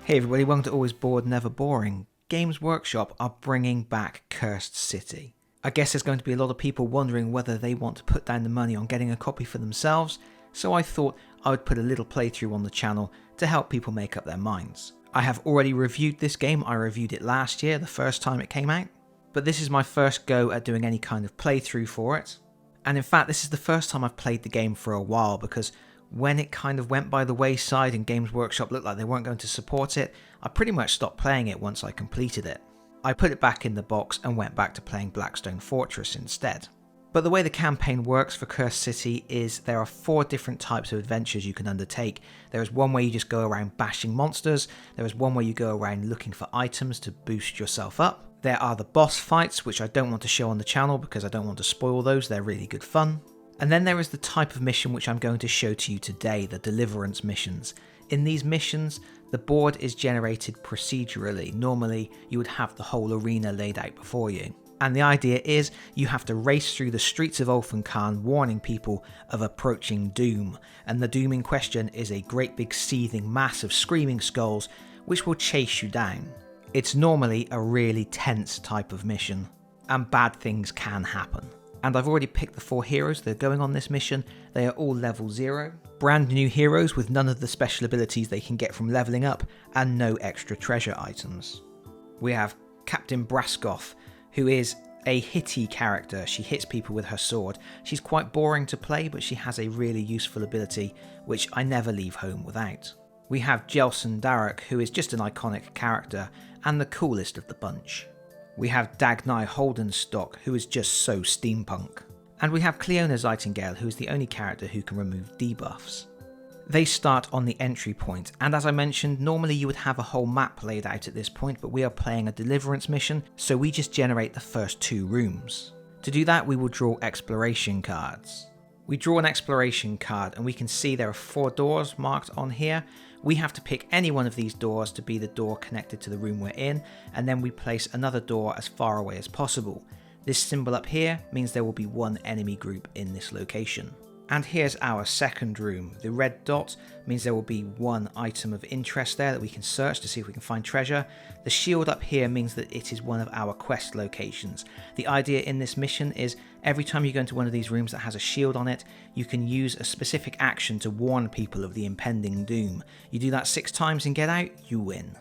Hey everybody, welcome to Always Bored, Never Boring. Games Workshop are bringing back Cursed City. I guess there's going to be a lot of people wondering whether they want to put down the money on getting a copy for themselves, so I thought I would put a little playthrough on the channel to help people make up their minds. I have already reviewed this game. I reviewed it last year, the first time it came out, but this is my first go at doing any kind of playthrough for it. And in fact, this is the first time I've played the game for a while, because when it kind of went by the wayside and Games Workshop looked like they weren't going to support it, I pretty much stopped playing it once I completed it. I put it back in the box and went back to playing Blackstone Fortress instead. But the way the campaign works for Cursed City is there are 4 different types of adventures you can undertake. There is one where you just go around bashing monsters, there is one where you go around looking for items to boost yourself up, there are the boss fights, which I don't want to show on the channel because I don't want to spoil those, they're really good fun. And then there is the type of mission which I'm going to show to you today, the Deliverance missions. In these missions, the board is generated procedurally. Normally, you would have the whole arena laid out before you. And the idea is you have to race through the streets of Ulfenkarn warning people of approaching doom. And the doom in question is a great big seething mass of screaming skulls which will chase you down. It's normally a really tense type of mission, and bad things can happen. And I've already picked the 4 heroes that are going on this mission. They are all level 0. Brand new heroes with none of the special abilities they can get from leveling up, and no extra treasure items. We have Captain Braskoff, who is a hitty character. She hits people with her sword. She's quite boring to play, but she has a really useful ability, which I never leave home without. We have Jelson Daruk, who is just an iconic character, and the coolest of the bunch. We have Dagnai Holdenstock, who is just so steampunk. And we have Cleona Zeitingale, who is the only character who can remove debuffs. They start on the entry point, and as I mentioned, normally you would have a whole map laid out at this point, but we are playing a Deliverance mission, so we just generate the first 2 rooms. To do that, we will draw exploration cards. We draw an exploration card, and we can see there are 4 doors marked on here. We have to pick any one of these doors to be the door connected to the room we're in, and then we place another door as far away as possible. This symbol up here means there will be 1 enemy group in this location. And here's our second room. The red dot means there will be 1 item of interest there that we can search to see if we can find treasure. The shield up here means that it is one of our quest locations. The idea in this mission is every time you go into one of these rooms that has a shield on it, you can use a specific action to warn people of the impending doom. You do that 6 times and get out, you win.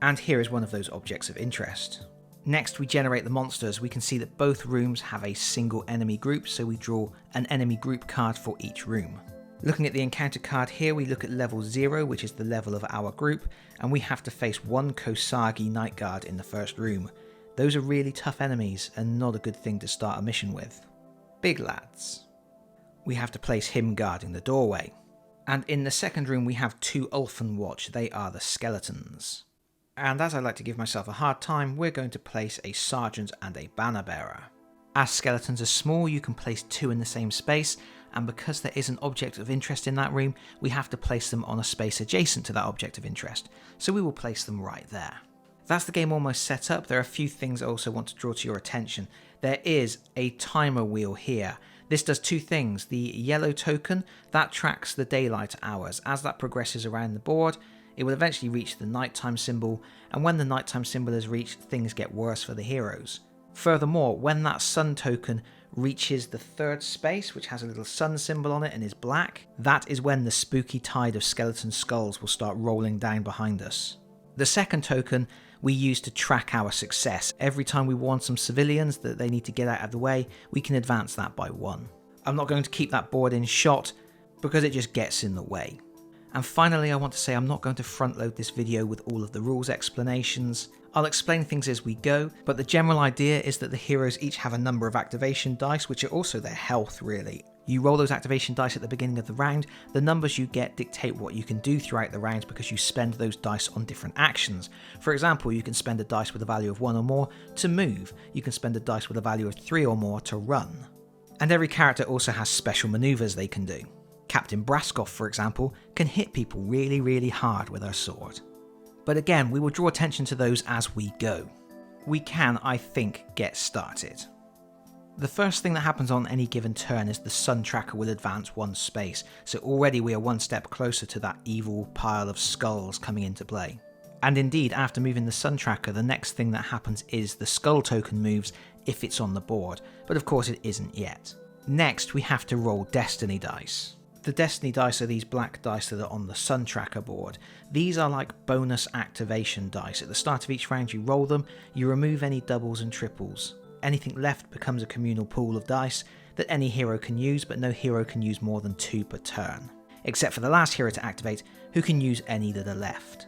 And here is one of those objects of interest. Next, we generate the monsters. We can see that both rooms have a single enemy group, so we draw an enemy group card for each room. Looking at the encounter card here, we look at level 0, which is the level of our group, and we have to face 1 Kosagi Night Guard in the first room. Those are really tough enemies, and not a good thing to start a mission with. Big lads. We have to place him guarding the doorway. And in the second room, we have 2 Ulfenwatch. They are the skeletons. And as I like to give myself a hard time, we're going to place a sergeant and a banner bearer. As skeletons are small, you can place 2 in the same space, and because there is an object of interest in that room, we have to place them on a space adjacent to that object of interest, so we will place them right there. That's the game almost set up. There are a few things I also want to draw to your attention. There is a timer wheel here. This does 2 things. The yellow token, that tracks the daylight hours. As that progresses around the board, it will eventually reach the nighttime symbol, and when the nighttime symbol is reached, things get worse for the heroes. Furthermore, when that sun token reaches the 3rd space, which has a little sun symbol on it and is black, that is when the spooky tide of skeleton skulls will start rolling down behind us. The second token we use to track our success. Every time we warn some civilians that they need to get out of the way, we can advance that by 1. I'm not going to keep that board in shot because it just gets in the way. And finally, I want to say I'm not going to front load this video with all of the rules explanations. I'll explain things as we go, but the general idea is that the heroes each have a number of activation dice, which are also their health really. You roll those activation dice at the beginning of the round. The numbers you get dictate what you can do throughout the round because you spend those dice on different actions. For example, you can spend a dice with a value of 1 or more to move. You can spend a dice with a value of 3 or more to run. And every character also has special maneuvers they can do. Captain Braskoff, for example, can hit people really hard with her sword. But again, we will draw attention to those as we go. We can, I think, get started. The first thing that happens on any given turn is the sun tracker will advance 1 space, so already we are 1 step closer to that evil pile of skulls coming into play. And indeed, after moving the sun tracker, the next thing that happens is the skull token moves if it's on the board, but of course it isn't yet. Next, we have to roll destiny dice. The destiny dice are these black dice that are on the sun tracker board. These are like bonus activation dice. At the start of each round you roll them, you remove any doubles and triples. Anything left becomes a communal pool of dice that any hero can use, but no hero can use more than 2 per turn. Except for the last hero to activate, who can use any that are left.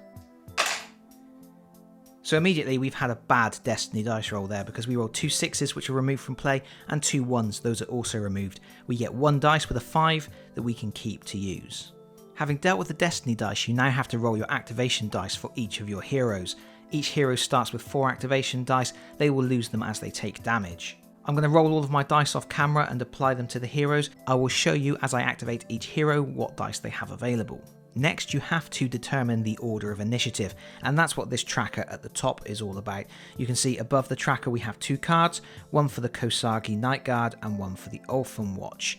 So immediately we've had a bad destiny dice roll there because we rolled 2 6s which are removed from play and 2 1s, those are also removed. We get 1 dice with a 5 that we can keep to use. Having dealt with the destiny dice, you now have to roll your activation dice for each of your heroes. Each hero starts with 4 activation dice, they will lose them as they take damage. I'm going to roll all of my dice off camera and apply them to the heroes. I will show you as I activate each hero what dice they have available. Next, you have to determine the order of initiative, and that's what this tracker at the top is all about. You can see above the tracker we have 2 cards, one for the Kosagi Night Guard and one for the Ulfen Watch.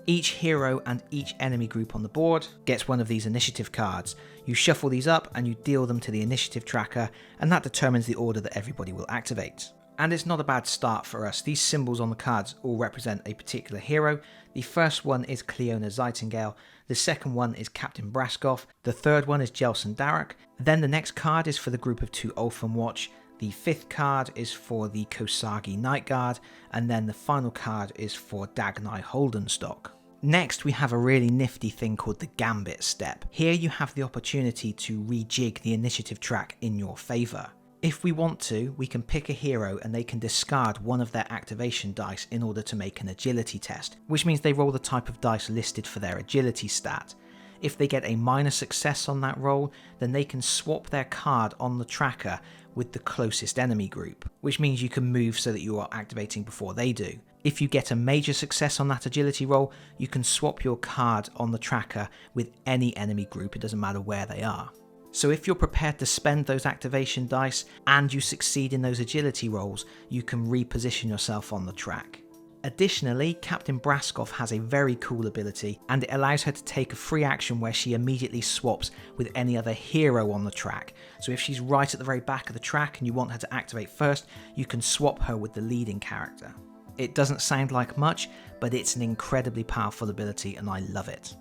Each hero and each enemy group on the board gets one of these initiative cards. You shuffle these up and you deal them to the initiative tracker, and that determines the order that everybody will activate. And it's not a bad start for us. These symbols on the cards all represent a particular hero. The first one is Cleona Zeitingale, the second one is Captain Braskoff, the third one is Jelson Darak, then the next card is for the group of 2 Ulfen Watch, the 5th card is for the Kosagi Night Guard, and then the final card is for Dagnai Holdenstock. Next, we have a really nifty thing called the Gambit Step. Here you have the opportunity to rejig the initiative track in your favour. If we want to, we can pick a hero and they can discard one of their activation dice in order to make an agility test, which means they roll the type of dice listed for their agility stat. If they get a minor success on that roll, then they can swap their card on the tracker with the closest enemy group, which means you can move so that you are activating before they do. If you get a major success on that agility roll, you can swap your card on the tracker with any enemy group, it doesn't matter where they are. So if you're prepared to spend those activation dice and you succeed in those agility rolls, you can reposition yourself on the track. Additionally, Captain Braskoff has a very cool ability, and it allows her to take a free action where she immediately swaps with any other hero on the track. So if she's right at the very back of the track and you want her to activate first, you can swap her with the leading character. It doesn't sound like much, but it's an incredibly powerful ability and I love it.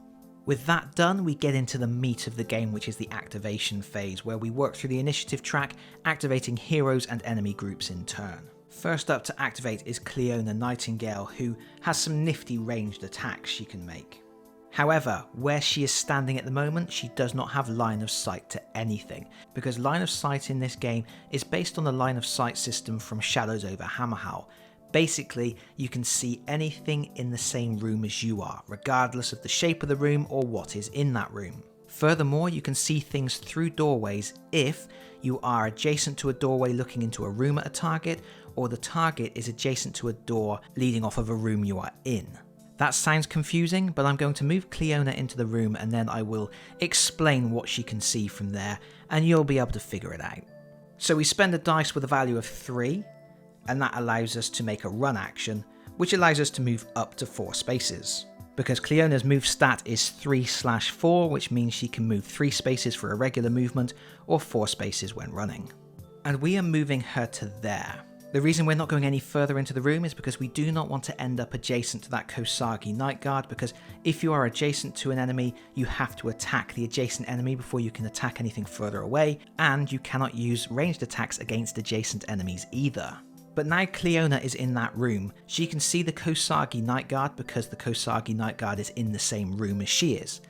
With that done, we get into the meat of the game, which is the activation phase, where we work through the initiative track, activating heroes and enemy groups in turn. First up to activate is Cleona Nightingale, who has some nifty ranged attacks she can make. However, where she is standing at the moment, she does not have line of sight to anything, because line of sight in this game is based on the line of sight system from Shadows over Hammerhal. Basically, you can see anything in the same room as you are, regardless of the shape of the room or what is in that room. Furthermore, you can see things through doorways if you are adjacent to a doorway looking into a room at a target, or the target is adjacent to a door leading off of a room you are in. That sounds confusing, but I'm going to move Cleona into the room and then I will explain what she can see from there, and you'll be able to figure it out. So we spend a dice with a value of 3, and that allows us to make a run action, which allows us to move up to 4 spaces. Because Cleona's move stat is 3/4, which means she can move 3 spaces for a regular movement or 4 spaces when running. And we are moving her to there. The reason we're not going any further into the room is because we do not want to end up adjacent to that Kosagi Night Guard, because if you are adjacent to an enemy, you have to attack the adjacent enemy before you can attack anything further away, and you cannot use ranged attacks against adjacent enemies either. But now Cleona is in that room, she can see the Kosagi Night Guard because the Kosagi Night Guard is in the same room as she is.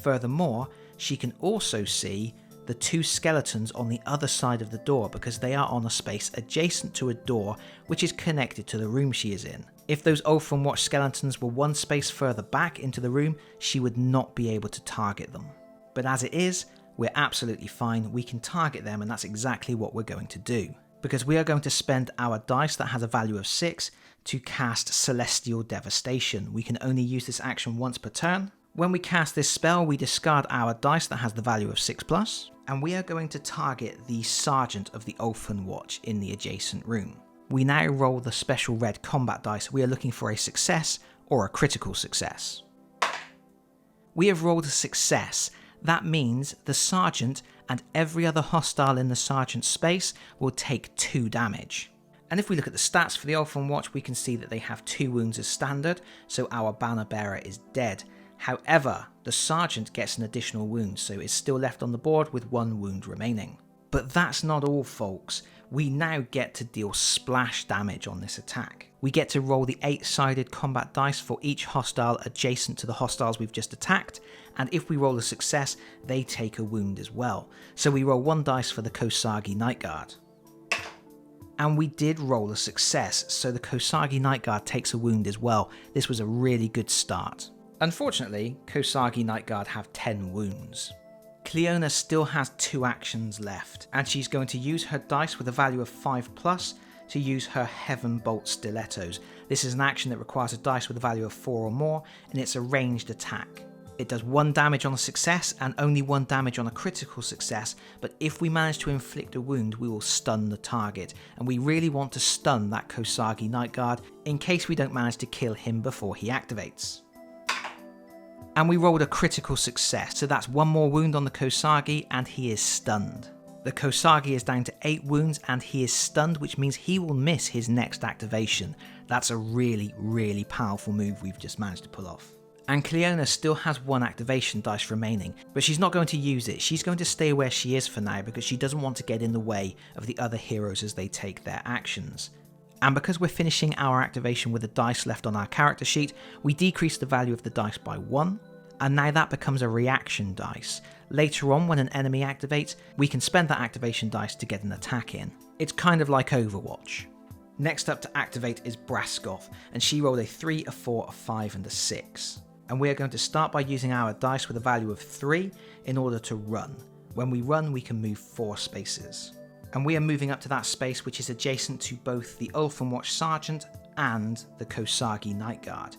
Furthermore, she can also see the 2 skeletons on the other side of the door because they are on a space adjacent to a door which is connected to the room she is in. If those Ulfen Watch skeletons were 1 space further back into the room, she would not be able to target them. But as it is, we're absolutely fine, we can target them, and that's exactly what we're going to do. Because we are going to spend our dice that has a value of 6 to cast Celestial Devastation. We can only use this action once per turn. When we cast this spell, we discard our dice that has the value of 6+, and we are going to target the Sergeant of the Ulfen Watch in the adjacent room. We now roll the special red combat dice. We are looking for a success or a critical success. We have rolled a success. That means the Sergeant and every other hostile in the Sergeant's space will take 2 damage. And if we look at the stats for the Elfin Watch, we can see that they have 2 wounds as standard, so our banner bearer is dead. However, the Sergeant gets an additional wound, so is still left on the board with 1 wound remaining. But that's not all, folks. We now get to deal splash damage on this attack. We get to roll the 8-sided combat dice for each hostile adjacent to the hostiles we've just attacked, and if we roll a success, they take a wound as well. So we roll 1 dice for the Kosagi Night Guard. And we did roll a success, so the Kosagi Night Guard takes a wound as well. This was a really good start. Unfortunately, Kosagi Night Guard have 10 wounds. Cleona still has 2 actions left, and she's going to use her dice with a value of 5+ to use her Heaven Bolt Stilettos. This is an action that requires a dice with a value of 4 or more, and it's a ranged attack. It does 1 damage on a success and only 1 damage on a critical success, but if we manage to inflict a wound, we will stun the target, and we really want to stun that Kosagi Night Guard in case we don't manage to kill him before he activates. And we rolled a critical success, so that's 1 more wound on the Kosagi and he is stunned. The Kosagi is down to 8 wounds and he is stunned, which means he will miss his next activation. That's a really, really powerful move we've just managed to pull off. And Cleona still has 1 activation dice remaining, but she's not going to use it. She's going to stay where she is for now because she doesn't want to get in the way of the other heroes as they take their actions. And because we're finishing our activation with a dice left on our character sheet, we decrease the value of the dice by 1, and now that becomes a reaction dice. Later on, when an enemy activates, we can spend that activation dice to get an attack in. It's kind of like Overwatch. Next up to activate is Braskoff, and she rolled a 3, a 4, a 5 and a 6. And we are going to start by using our dice with a value of 3 in order to run. When we run, we can move 4 spaces. And we are moving up to that space which is adjacent to both the Elfin Watch Sergeant and the Kosagi Night Guard.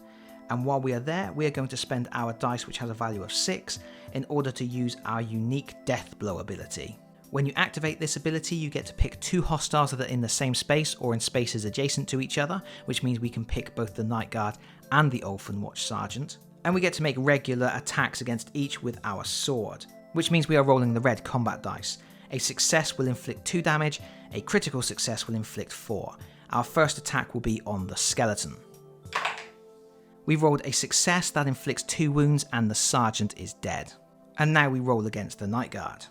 And while we are there, we are going to spend our dice, which has a value of 6, in order to use our unique Death Blow ability. When you activate this ability, you get to pick 2 hostiles that are in the same space or in spaces adjacent to each other, which means we can pick both the Night Guard and the Elfin Watch Sergeant. And we get to make regular attacks against each with our sword, which means we are rolling the red combat dice. A success will inflict 2 damage, a critical success will inflict 4. Our first attack will be on the skeleton. We rolled a success that inflicts 2 wounds and the Sergeant is dead. And now we roll against the Night Guard.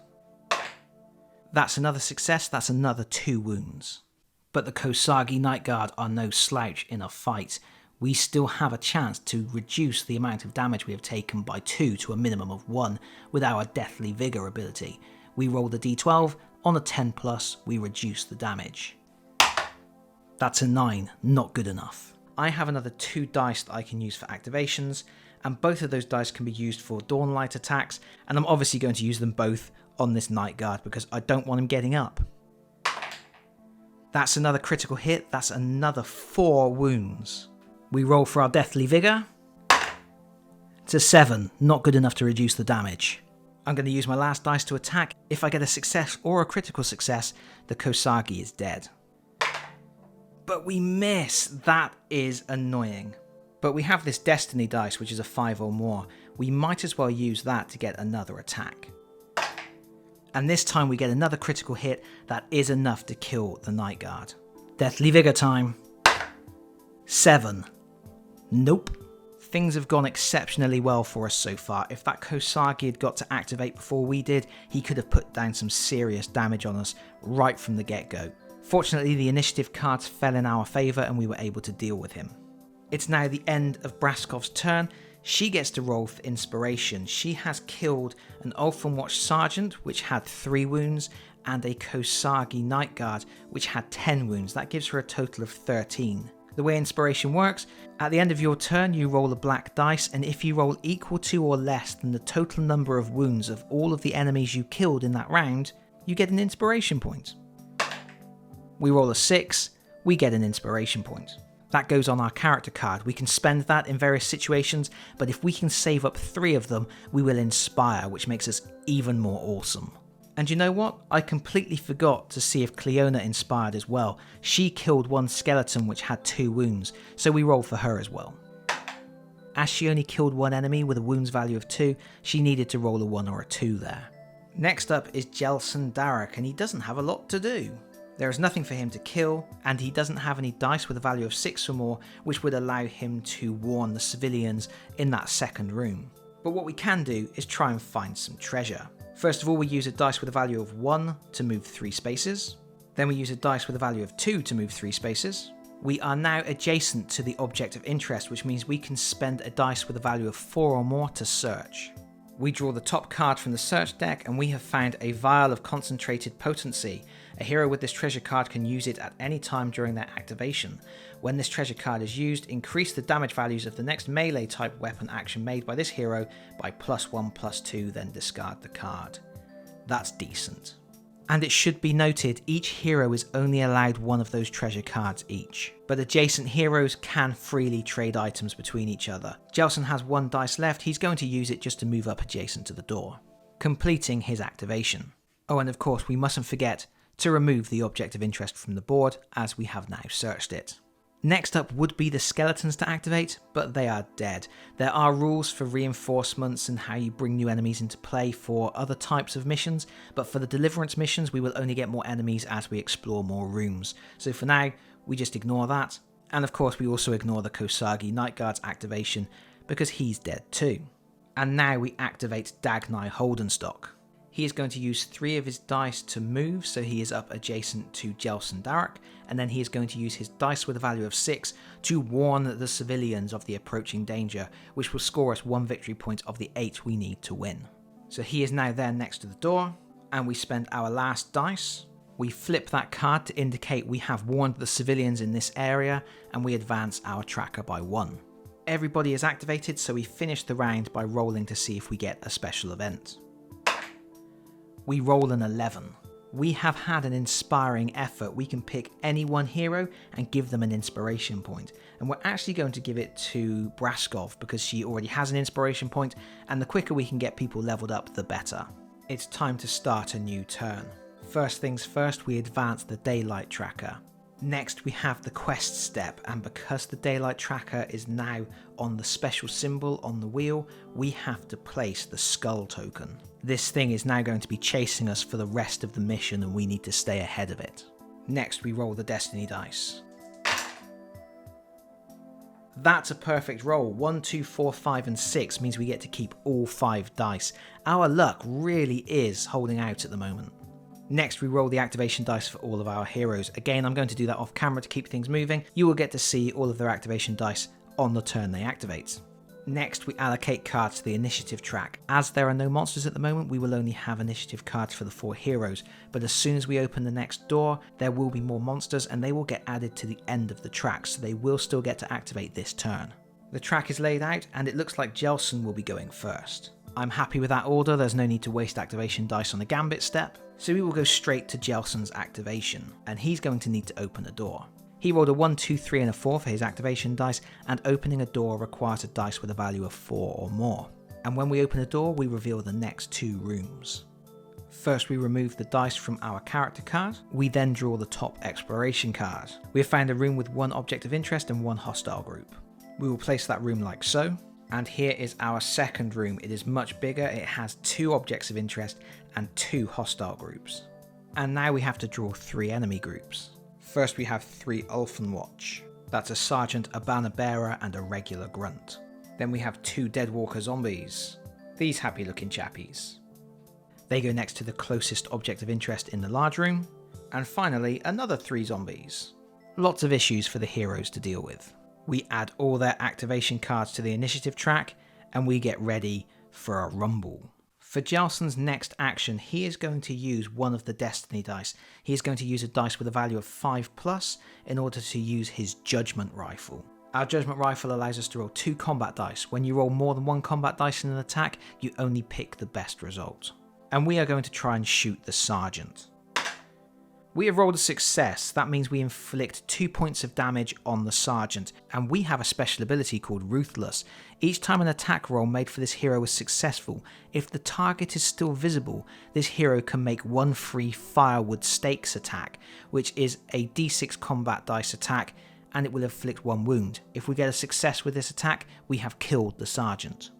That's another success, that's another 2 wounds. But the Kosagi Night Guard are no slouch in a fight. We still have a chance to reduce the amount of damage we have taken by 2 to a minimum of 1 with our Deathly Vigor ability. We roll the d12, on a 10+, we reduce the damage. That's a 9, not good enough. I have another 2 dice that I can use for activations, and both of those dice can be used for Dawnlight attacks, and I'm obviously going to use them both on this Night Guard because I don't want him getting up. That's another critical hit, that's another 4 wounds. We roll for our Deathly Vigor. It's a 7, not good enough to reduce the damage. I'm going to use my last dice to attack. If I get a success or a critical success, the Kosagi is dead. But we miss. That is annoying. But we have this Destiny dice, which is a 5 or more. We might as well use that to get another attack. And this time we get another critical hit that is enough to kill the Night Guard. Deathly Vigor time. 7. Nope. Things have gone exceptionally well for us so far. If that Kosagi had got to activate before we did, he could have put down some serious damage on us right from the get-go. Fortunately, the initiative cards fell in our favour and we were able to deal with him. It's now the end of Braskov's turn. She gets to roll for inspiration. She has killed an Elfin Watch Sergeant, which had 3 wounds, and a Kosagi Night Guard, which had 10 wounds. That gives her a total of 13. The way inspiration works, at the end of your turn you roll a black dice, and if you roll equal to or less than the total number of wounds of all of the enemies you killed in that round, you get an inspiration point. We roll a 6, we get an inspiration point. That goes on our character card. We can spend that in various situations, but if we can save up 3 of them, we will inspire, which makes us even more awesome. And you know what? I completely forgot to see if Cleona inspired as well. She killed one skeleton which had 2 wounds, so we roll for her as well. As she only killed one enemy with a wounds value of 2, she needed to roll a 1 or a 2 there. Next up is Jelson Darek, and he doesn't have a lot to do. There is nothing for him to kill, and he doesn't have any dice with a value of 6 or more, which would allow him to warn the civilians in that second room. But what we can do is try and find some treasure. First of all, we use a dice with a value of 1 to move 3 spaces. Then we use a dice with a value of 2 to move 3 spaces. We are now adjacent to the object of interest, which means we can spend a dice with a value of 4 or more to search. We draw the top card from the search deck, and we have found a Vial of Concentrated Potency. A hero with this treasure card can use it at any time during their activation. When this treasure card is used, increase the damage values of the next melee type weapon action made by this hero by +1/+2, then discard the card. That's decent. And it should be noted, each hero is only allowed one of those treasure cards each, but adjacent heroes can freely trade items between each other. Jelson has 1 dice left, he's going to use it just to move up adjacent to the door, completing his activation. Oh, and of course we mustn't forget to remove the object of interest from the board, as we have now searched it. Next up would be the skeletons to activate, but they are dead. There are rules for reinforcements and how you bring new enemies into play for other types of missions, but for the Deliverance missions we will only get more enemies as we explore more rooms. So for now, we just ignore that. And of course we also ignore the Kosagi Night Guard's activation, because he's dead too. And now we activate Dagnai Holdenstock. He is going to use 3 of his dice to move, so he is up adjacent to Jelson Darek, and then he is going to use his dice with a value of 6 to warn the civilians of the approaching danger, which will score us 1 victory point of the 8 we need to win. So he is now there next to the door, and we spend our last dice. We flip that card to indicate we have warned the civilians in this area, and we advance our tracker by 1. Everybody is activated, so we finish the round by rolling to see if we get a special event. We roll an 11. We have had an inspiring effort. We can pick any one hero and give them an inspiration point. And we're actually going to give it to Braskov because she already has an inspiration point, and the quicker we can get people leveled up, the better. It's time to start a new turn. First things first, we advance the daylight tracker. Next we have the quest step, and because the daylight tracker is now on the special symbol on the wheel, we have to place the skull token. This thing is now going to be chasing us for the rest of the mission, and we need to stay ahead of it. Next we roll the destiny dice. That's a perfect roll. 1, 2, 4, 5 and 6 means we get to keep all 5 dice. Our luck really is holding out at the moment. Next we roll the activation dice for all of our heroes. Again, I'm going to do that off camera to keep things moving. You will get to see all of their activation dice on the turn they activate. Next we allocate cards to the initiative track. As there are no monsters at the moment, we will only have initiative cards for the 4 heroes, but as soon as we open the next door, there will be more monsters and they will get added to the end of the track, so they will still get to activate this turn. The track is laid out and it looks like Jelson will be going first. I'm happy with that order, there's no need to waste activation dice on the Gambit Step, so we will go straight to Jelson's activation, and he's going to need to open a door. He rolled a 1, 2, 3 and a 4 for his activation dice, and opening a door requires a dice with a value of 4 or more. And when we open a door, we reveal the next 2 rooms. First we remove the dice from our character card, we then draw the top exploration card. We have found a room with 1 object of interest and 1 hostile group. We will place that room like so. And here is our second room. It is much bigger, it has 2 objects of interest and 2 hostile groups. And now we have to draw 3 enemy groups. First we have 3 Ulfenwatch. That's a sergeant, a banner bearer and a regular grunt. Then we have 2 Deadwalker zombies. These happy looking chappies. They go next to the closest object of interest in the large room. And finally another 3 zombies. Lots of issues for the heroes to deal with. We add all their activation cards to the initiative track, and we get ready for a rumble. For Jelson's next action, he is going to use one of the destiny dice. He is going to use a dice with a value of 5+ in order to use his judgment rifle. Our judgment rifle allows us to roll 2 combat dice. When you roll more than 1 combat dice in an attack, you only pick the best result. And we are going to try and shoot the sergeant. We have rolled a success. That means we inflict 2 points of damage on the sergeant, and we have a special ability called Ruthless. Each time an attack roll made for this hero is successful, if the target is still visible, this hero can make 1 free Firewood Stakes attack, which is a d6 combat dice attack, and it will inflict 1 wound. If we get a success with this attack, we have killed the sergeant.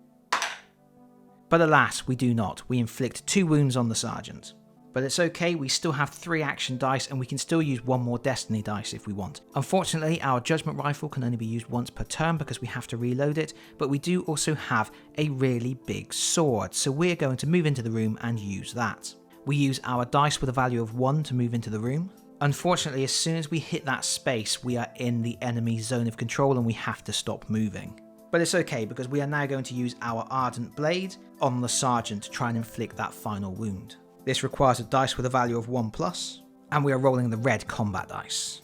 But alas, we do not. We inflict 2 wounds on the sergeant. But it's okay, we still have 3 action dice and we can still use 1 more destiny dice if we want. Unfortunately, our judgment rifle can only be used once per turn because we have to reload it, but we do also have a really big sword, so we're going to move into the room and use that. We use our dice with a value of 1 to move into the room. Unfortunately, as soon as we hit that space, we are in the enemy zone of control and we have to stop moving. But it's okay because we are now going to use our Ardent Blade on the sergeant to try and inflict that final wound. This requires a dice with a value of 1+, and we are rolling the red combat dice.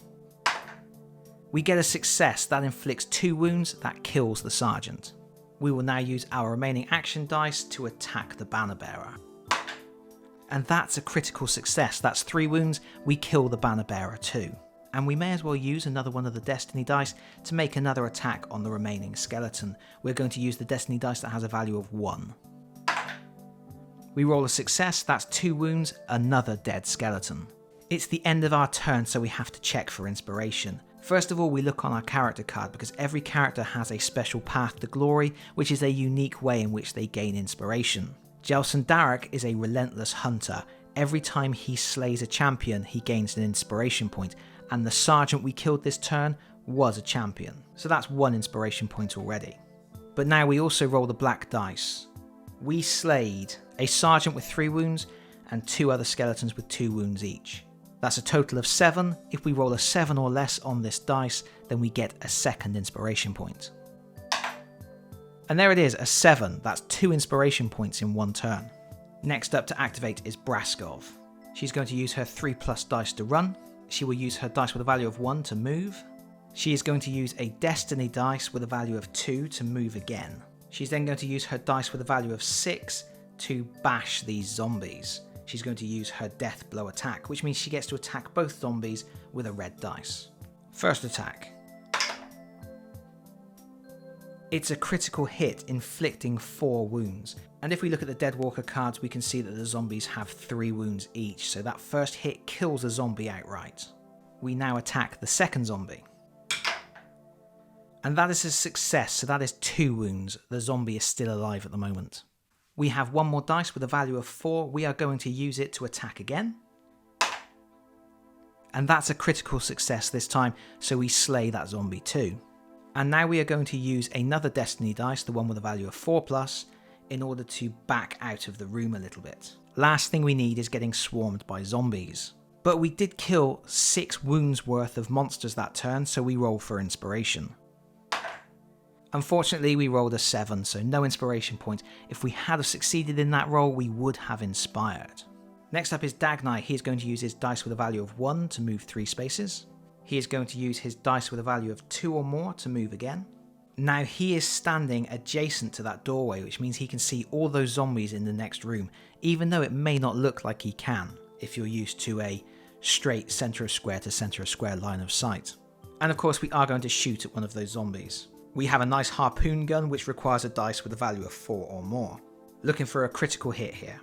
We get a success that inflicts 2 wounds that kills the sergeant. We will now use our remaining action dice to attack the banner bearer. And that's a critical success, that's 3 wounds, we kill the banner bearer too. And we may as well use another one of the destiny dice to make another attack on the remaining skeleton. We're going to use the destiny dice that has a value of 1. We roll a success, that's 2 wounds, another dead skeleton. It's the end of our turn, so we have to check for inspiration. First of all, we look on our character card because every character has a special path to glory, which is a unique way in which they gain inspiration. Jelson Darek is a relentless hunter. Every time he slays a champion, he gains an inspiration point, and the sergeant we killed this turn was a champion. So that's 1 inspiration point already. But now we also roll the black dice. We slayed a sergeant with 3 wounds and 2 other skeletons with 2 wounds each. That's a total of 7. If we roll a 7 or less on this dice, then we get a 2nd inspiration point. And there it is, a 7. That's 2 inspiration points in 1 turn. Next up to activate is Braskov. She's going to use her 3+ dice to run. She will use her dice with a value of 1 to move. She is going to use a destiny dice with a value of 2 to move again. She's then going to use her dice with a value of 6 to bash these zombies. She's going to use her death blow attack, which means she gets to attack both zombies with a red dice. First attack. It's a critical hit, inflicting 4 wounds. And if we look at the Deadwalker cards, we can see that the zombies have 3 wounds each, so that first hit kills a zombie outright. We now attack the second zombie. And that is a success, so that is 2 wounds. The zombie is still alive at the moment. We have 1 more dice with a value of 4. We are going to use it to attack again. And that's a critical success this time, so we slay that zombie too. And now we are going to use another destiny dice, the one with a value of 4+, in order to back out of the room a little bit. Last thing we need is getting swarmed by zombies. But we did kill 6 wounds worth of monsters that turn, so we roll for inspiration. Unfortunately, we rolled a 7, so no inspiration point. If we had succeeded in that roll, we would have inspired. Next up is Dagnai. He is going to use his dice with a value of 1 to move 3 spaces. He is going to use his dice with a value of 2 or more to move again. Now he is standing adjacent to that doorway, which means he can see all those zombies in the next room, even though it may not look like he can, if you're used to a straight centre of square to centre of square line of sight. And of course we are going to shoot at one of those zombies. We have a nice harpoon gun which requires a dice with a value of 4 or more. Looking for a critical hit here.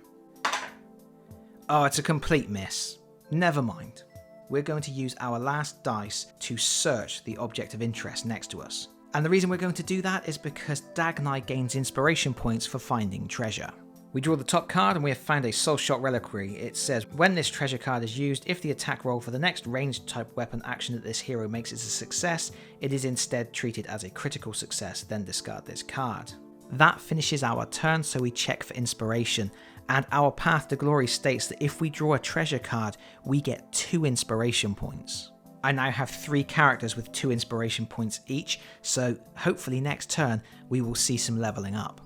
Oh, it's a complete miss. Never mind. We're going to use our last dice to search the object of interest next to us. And the reason we're going to do that is because Dagnai gains inspiration points for finding treasure. We draw the top card and we have found a Soul Shot Reliquary. It says, when this treasure card is used, if the attack roll for the next ranged type weapon action that this hero makes is a success, it is instead treated as a critical success, then discard this card. That finishes our turn, so we check for inspiration, and our path to glory states that if we draw a treasure card, we get 2 inspiration points. I now have 3 characters with 2 inspiration points each, so hopefully next turn we will see some leveling up.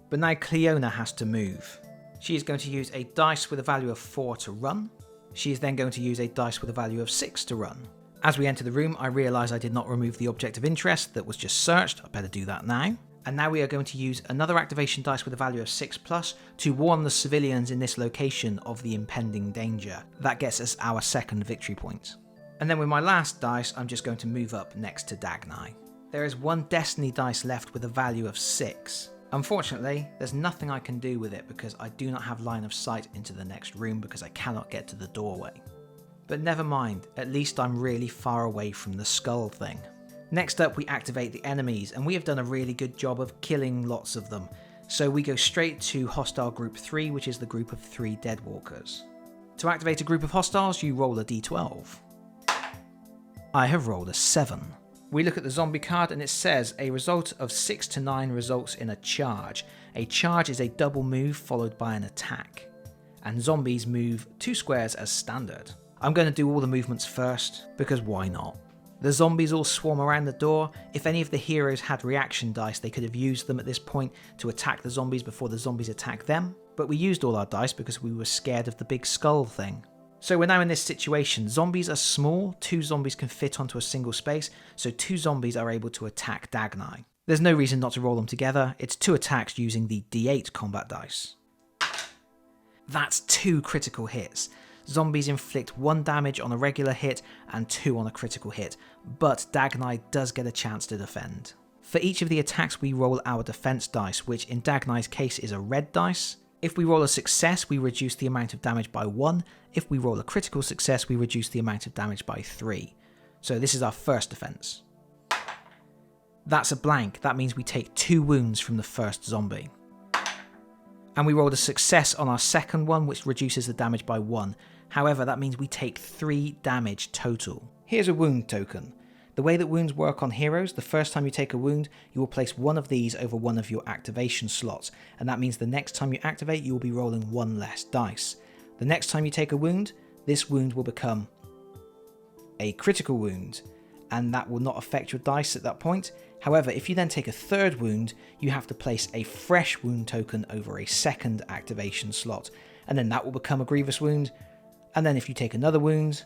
But now Cleona has to move. She is going to use a dice with a value of 4 to run. She is then going to use a dice with a value of 6 to run. As we enter the room, I realise I did not remove the object of interest that was just searched. I better do that now. And now we are going to use another activation dice with a value of 6+ to warn the civilians in this location of the impending danger. That gets us our 2nd victory point. And then with my last dice, I'm just going to move up next to Dagnai. There is 1 destiny dice left with a value of 6. Unfortunately, there's nothing I can do with it because I do not have line of sight into the next room because I cannot get to the doorway. But never mind, at least I'm really far away from the skull thing. Next up, we activate the enemies, and we have done a really good job of killing lots of them. So we go straight to hostile group 3, which is the group of 3 Deadwalkers. To activate a group of hostiles, you roll a d12. I have rolled a 7. We look at the zombie card and it says a result of 6 to 9 results in a charge. A charge is a double move followed by an attack. And zombies move 2 squares as standard. I'm going to do all the movements first, because why not? The zombies all swarm around the door. If any of the heroes had reaction dice, they could have used them at this point to attack the zombies before the zombies attack them. But we used all our dice because we were scared of the big skull thing. So we're now in this situation. Zombies are small, 2 zombies can fit onto a single space, so 2 zombies are able to attack Dagnai. There's no reason not to roll them together. It's 2 attacks using the d8 combat dice. That's 2 critical hits. Zombies inflict 1 damage on a regular hit and 2 on a critical hit, but Dagnai does get a chance to defend. For each of the attacks we roll our defense dice, which in Dagnai's case is a red dice. If we roll a success, we reduce the amount of damage by 1. If we roll a critical success, we reduce the amount of damage by 3. So this is our first defense. That's a blank. That means we take 2 wounds from the first zombie. And we rolled a success on our second one, which reduces the damage by 1. However, that means we take 3 damage total. Here's a wound token. The way that wounds work on heroes, the first time you take a wound, you will place one of these over one of your activation slots, and that means the next time you activate, you will be rolling 1 less dice. The next time you take a wound, this wound will become a critical wound, and that will not affect your dice at that point. However, if you then take a third wound, you have to place a fresh wound token over a second activation slot, and then that will become a grievous wound. And then if you take another wound,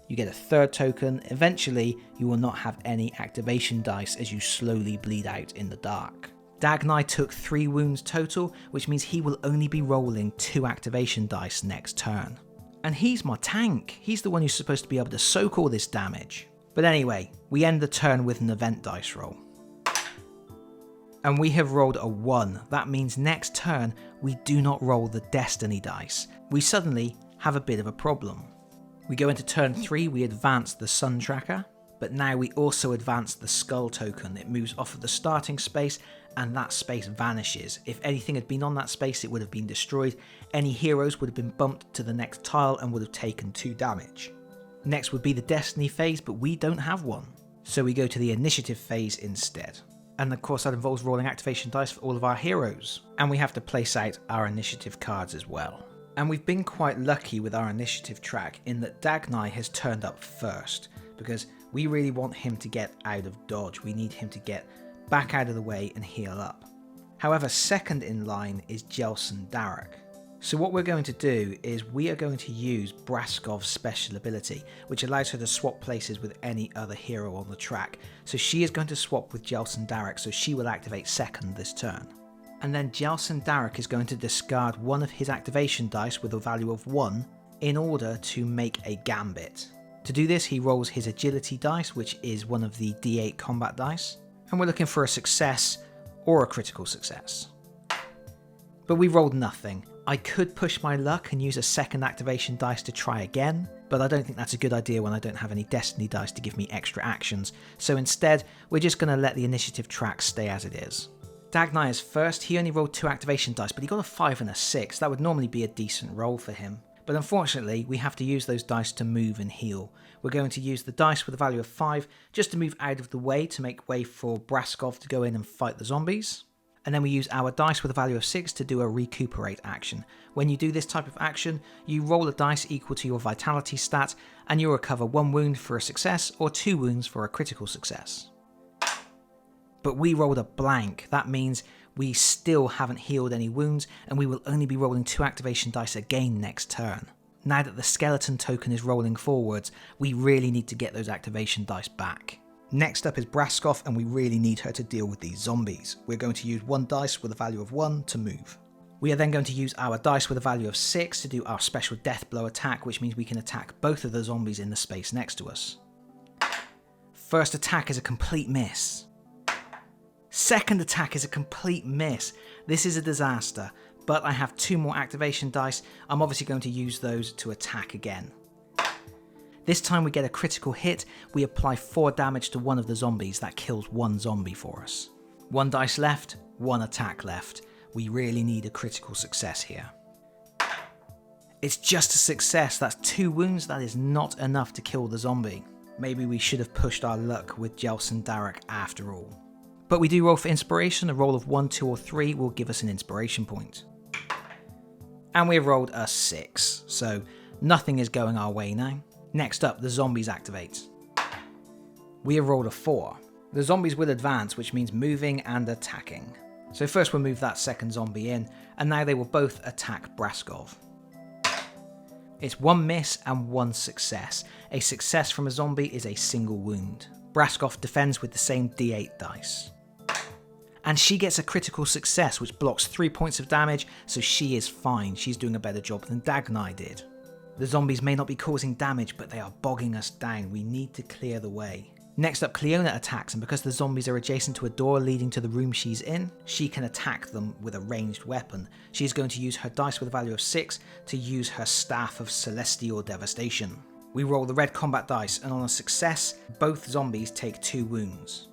you get a third token. Eventually, you will not have any activation dice as you slowly bleed out in the dark. Dagnai took 3 wounds total, which means he will only be rolling 2 activation dice next turn. And he's my tank. He's the one who's supposed to be able to soak all this damage. But anyway, we end the turn with an event dice roll. And we have rolled a 1. That means next turn, we do not roll the destiny dice. We suddenly have a bit of a problem. We go into turn 3, we advance the sun tracker, but now we also advance the skull token. It moves off of the starting space and that space vanishes. If anything had been on that space, it would have been destroyed. Any heroes would have been bumped to the next tile and would have taken 2 damage. Next would be the destiny phase, but we don't have one. So we go to the initiative phase instead. And of course that involves rolling activation dice for all of our heroes. And we have to place out our initiative cards as well. And we've been quite lucky with our initiative track in that Dagnai has turned up first, because we really want him to get out of dodge. We need him to get back out of the way and heal up. However, second in line is Jelson Darek. So what we're going to do is we are going to use Braskov's special ability, which allows her to swap places with any other hero on the track. So she is going to swap with Jelson Darek, so she will activate second this turn. And then Jelson Darek is going to discard one of his activation dice with a value of 1 in order to make a Gambit. To do this, he rolls his agility dice, which is one of the d8 combat dice, and we're looking for a success or a critical success. But we rolled nothing. I could push my luck and use a second activation dice to try again, but I don't think that's a good idea when I don't have any destiny dice to give me extra actions, so instead we're just going to let the initiative track stay as it is. Dagnai is first. He only rolled 2 activation dice, but he got a 5 and a 6. That would normally be a decent roll for him. But unfortunately, we have to use those dice to move and heal. We're going to use the dice with a value of 5 just to move out of the way to make way for Braskov to go in and fight the zombies. And then we use our dice with a value of 6 to do a recuperate action. When you do this type of action, you roll a dice equal to your vitality stat and you'll recover 1 wound for a success or 2 wounds for a critical success. But we rolled a blank. That means we still haven't healed any wounds and we will only be rolling 2 activation dice again next turn. Now that the skeleton token is rolling forwards, we really need to get those activation dice back. Next up is Braskoff, and we really need her to deal with these zombies. We're going to use 1 dice with a value of 1 to move. We are then going to use our dice with a value of 6 to do our special death blow attack, which means we can attack both of the zombies in the space next to us. First attack is a complete miss. Second attack is a complete miss. This is a disaster, but I have 2 more activation dice. I'm obviously going to use those to attack again. This time we get a critical hit, we apply 4 damage to one of the zombies. That kills 1 zombie for us. 1 dice left, 1 attack left. We really need a critical success here. It's just a success. That's 2 wounds. That is not enough to kill the zombie. Maybe we should have pushed our luck with Jelson Darek after all. But we do roll for inspiration. A roll of 1, 2 or 3 will give us an inspiration point. And we have rolled a 6, so nothing is going our way now. Next up, the zombies activate. We have rolled a 4. The zombies will advance, which means moving and attacking. So first we'll move that second zombie in, and now they will both attack Braskov. It's 1 miss and 1 success. A success from a zombie is a single wound. Braskoff defends with the same d8 dice. And she gets a critical success, which blocks 3 points of damage, so she is fine. She's doing a better job than Dagnai did. The zombies may not be causing damage, but they are bogging us down. We need to clear the way. Next up, Cleona attacks, and because the zombies are adjacent to a door leading to the room she's in, she can attack them with a ranged weapon. She's going to use her dice with a value of 6 to use her Staff of Celestial Devastation. We roll the red combat dice, and on a success, both zombies take 2 wounds.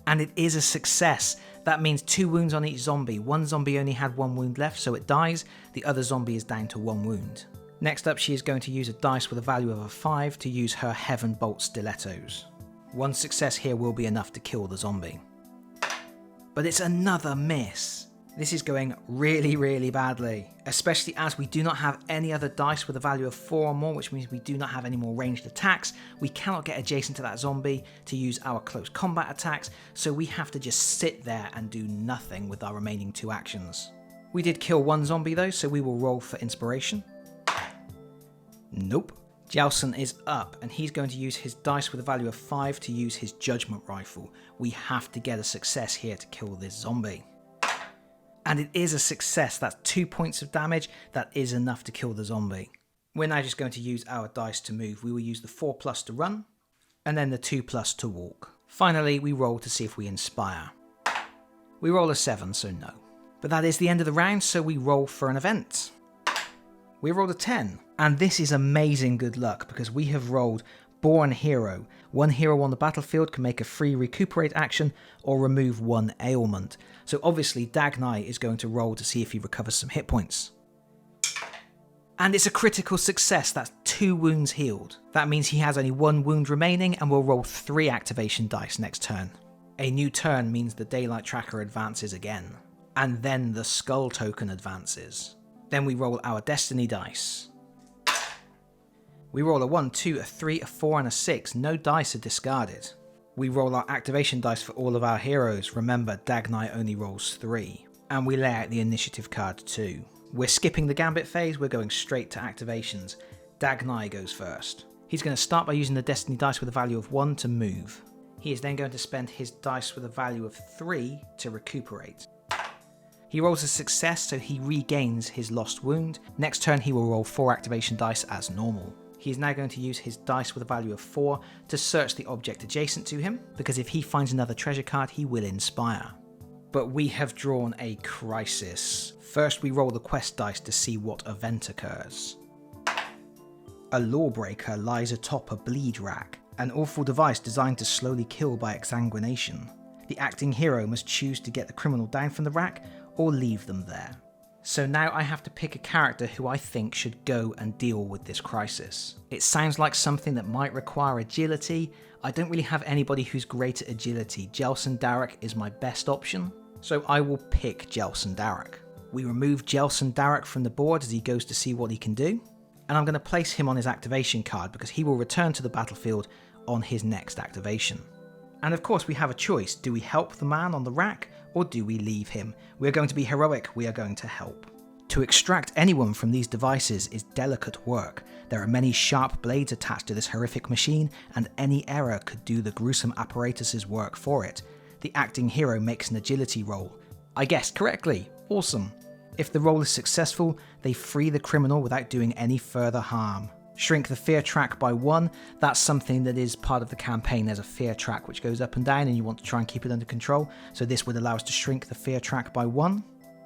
And it is a success. That means 2 wounds on each zombie. One zombie only had 1 wound left, so it dies. The other zombie is down to 1 wound. Next up, she is going to use a dice with a value of a 5 to use her Heaven Bolt Stilettos. 1 success here will be enough to kill the zombie. But it's another miss. This is going really, really badly, especially as we do not have any other dice with a value of 4 or more, which means we do not have any more ranged attacks. We cannot get adjacent to that zombie to use our close combat attacks, so we have to just sit there and do nothing with our remaining 2 actions. We did kill 1 zombie though, so we will roll for inspiration. Nope. Jelson is up, and he's going to use his dice with a value of 5 to use his Judgment Rifle. We have to get a success here to kill this zombie. And it is a success. That's 2 points of damage. That is enough to kill the zombie. We're now just going to use our dice to move. We will use the 4+ to run, and then the 2+ to walk. Finally, we roll to see if we inspire. We roll a 7, so no. But that is the end of the round, so we roll for an event. We rolled a 10, and this is amazing good luck because we have rolled Born Hero. 1 hero on the battlefield can make a free recuperate action or remove 1 ailment. So obviously Dagnai is going to roll to see if he recovers some hit points. And it's a critical success. That's 2 wounds healed. That means he has only 1 wound remaining and will roll 3 activation dice next turn. A new turn means the daylight tracker advances again. And then the skull token advances. Then we roll our destiny dice. We roll a 1, 2, a 3, a 4 and a 6. No dice are discarded. We roll our activation dice for all of our heroes. Remember, Dagnai only rolls 3. And we lay out the initiative card too. We're skipping the Gambit phase, we're going straight to activations. Dagnai goes first. He's going to start by using the destiny dice with a value of 1 to move. He is then going to spend his dice with a value of 3 to recuperate. He rolls a success, so he regains his lost wound. Next turn he will roll 4 activation dice as normal. He is now going to use his dice with a value of 4 to search the object adjacent to him, because if he finds another treasure card, he will inspire. But we have drawn a crisis. First we roll the quest dice to see what event occurs. A lawbreaker lies atop a bleed rack, an awful device designed to slowly kill by exsanguination. The acting hero must choose to get the criminal down from the rack or leave them there. So now I have to pick a character who I think should go and deal with this crisis. It sounds like something that might require agility. I don't really have anybody who's great at agility. Jelson Darek is my best option, so I will pick Jelson Darek. We remove Jelson Darek from the board as he goes to see what he can do, and I'm going to place him on his activation card because he will return to the battlefield on his next activation. And of course we have a choice. Do we help the man on the rack or do we leave him? We are going to be heroic, we are going to help. To extract anyone from these devices is delicate work. There are many sharp blades attached to this horrific machine, and any error could do the gruesome apparatus's work for it. The acting hero makes an agility roll. I guessed correctly, awesome. If the roll is successful, they free the criminal without doing any further harm. Shrink the fear track by 1, that's something that is part of the campaign. There's a fear track which goes up and down and you want to try and keep it under control, so this would allow us to shrink the fear track by 1.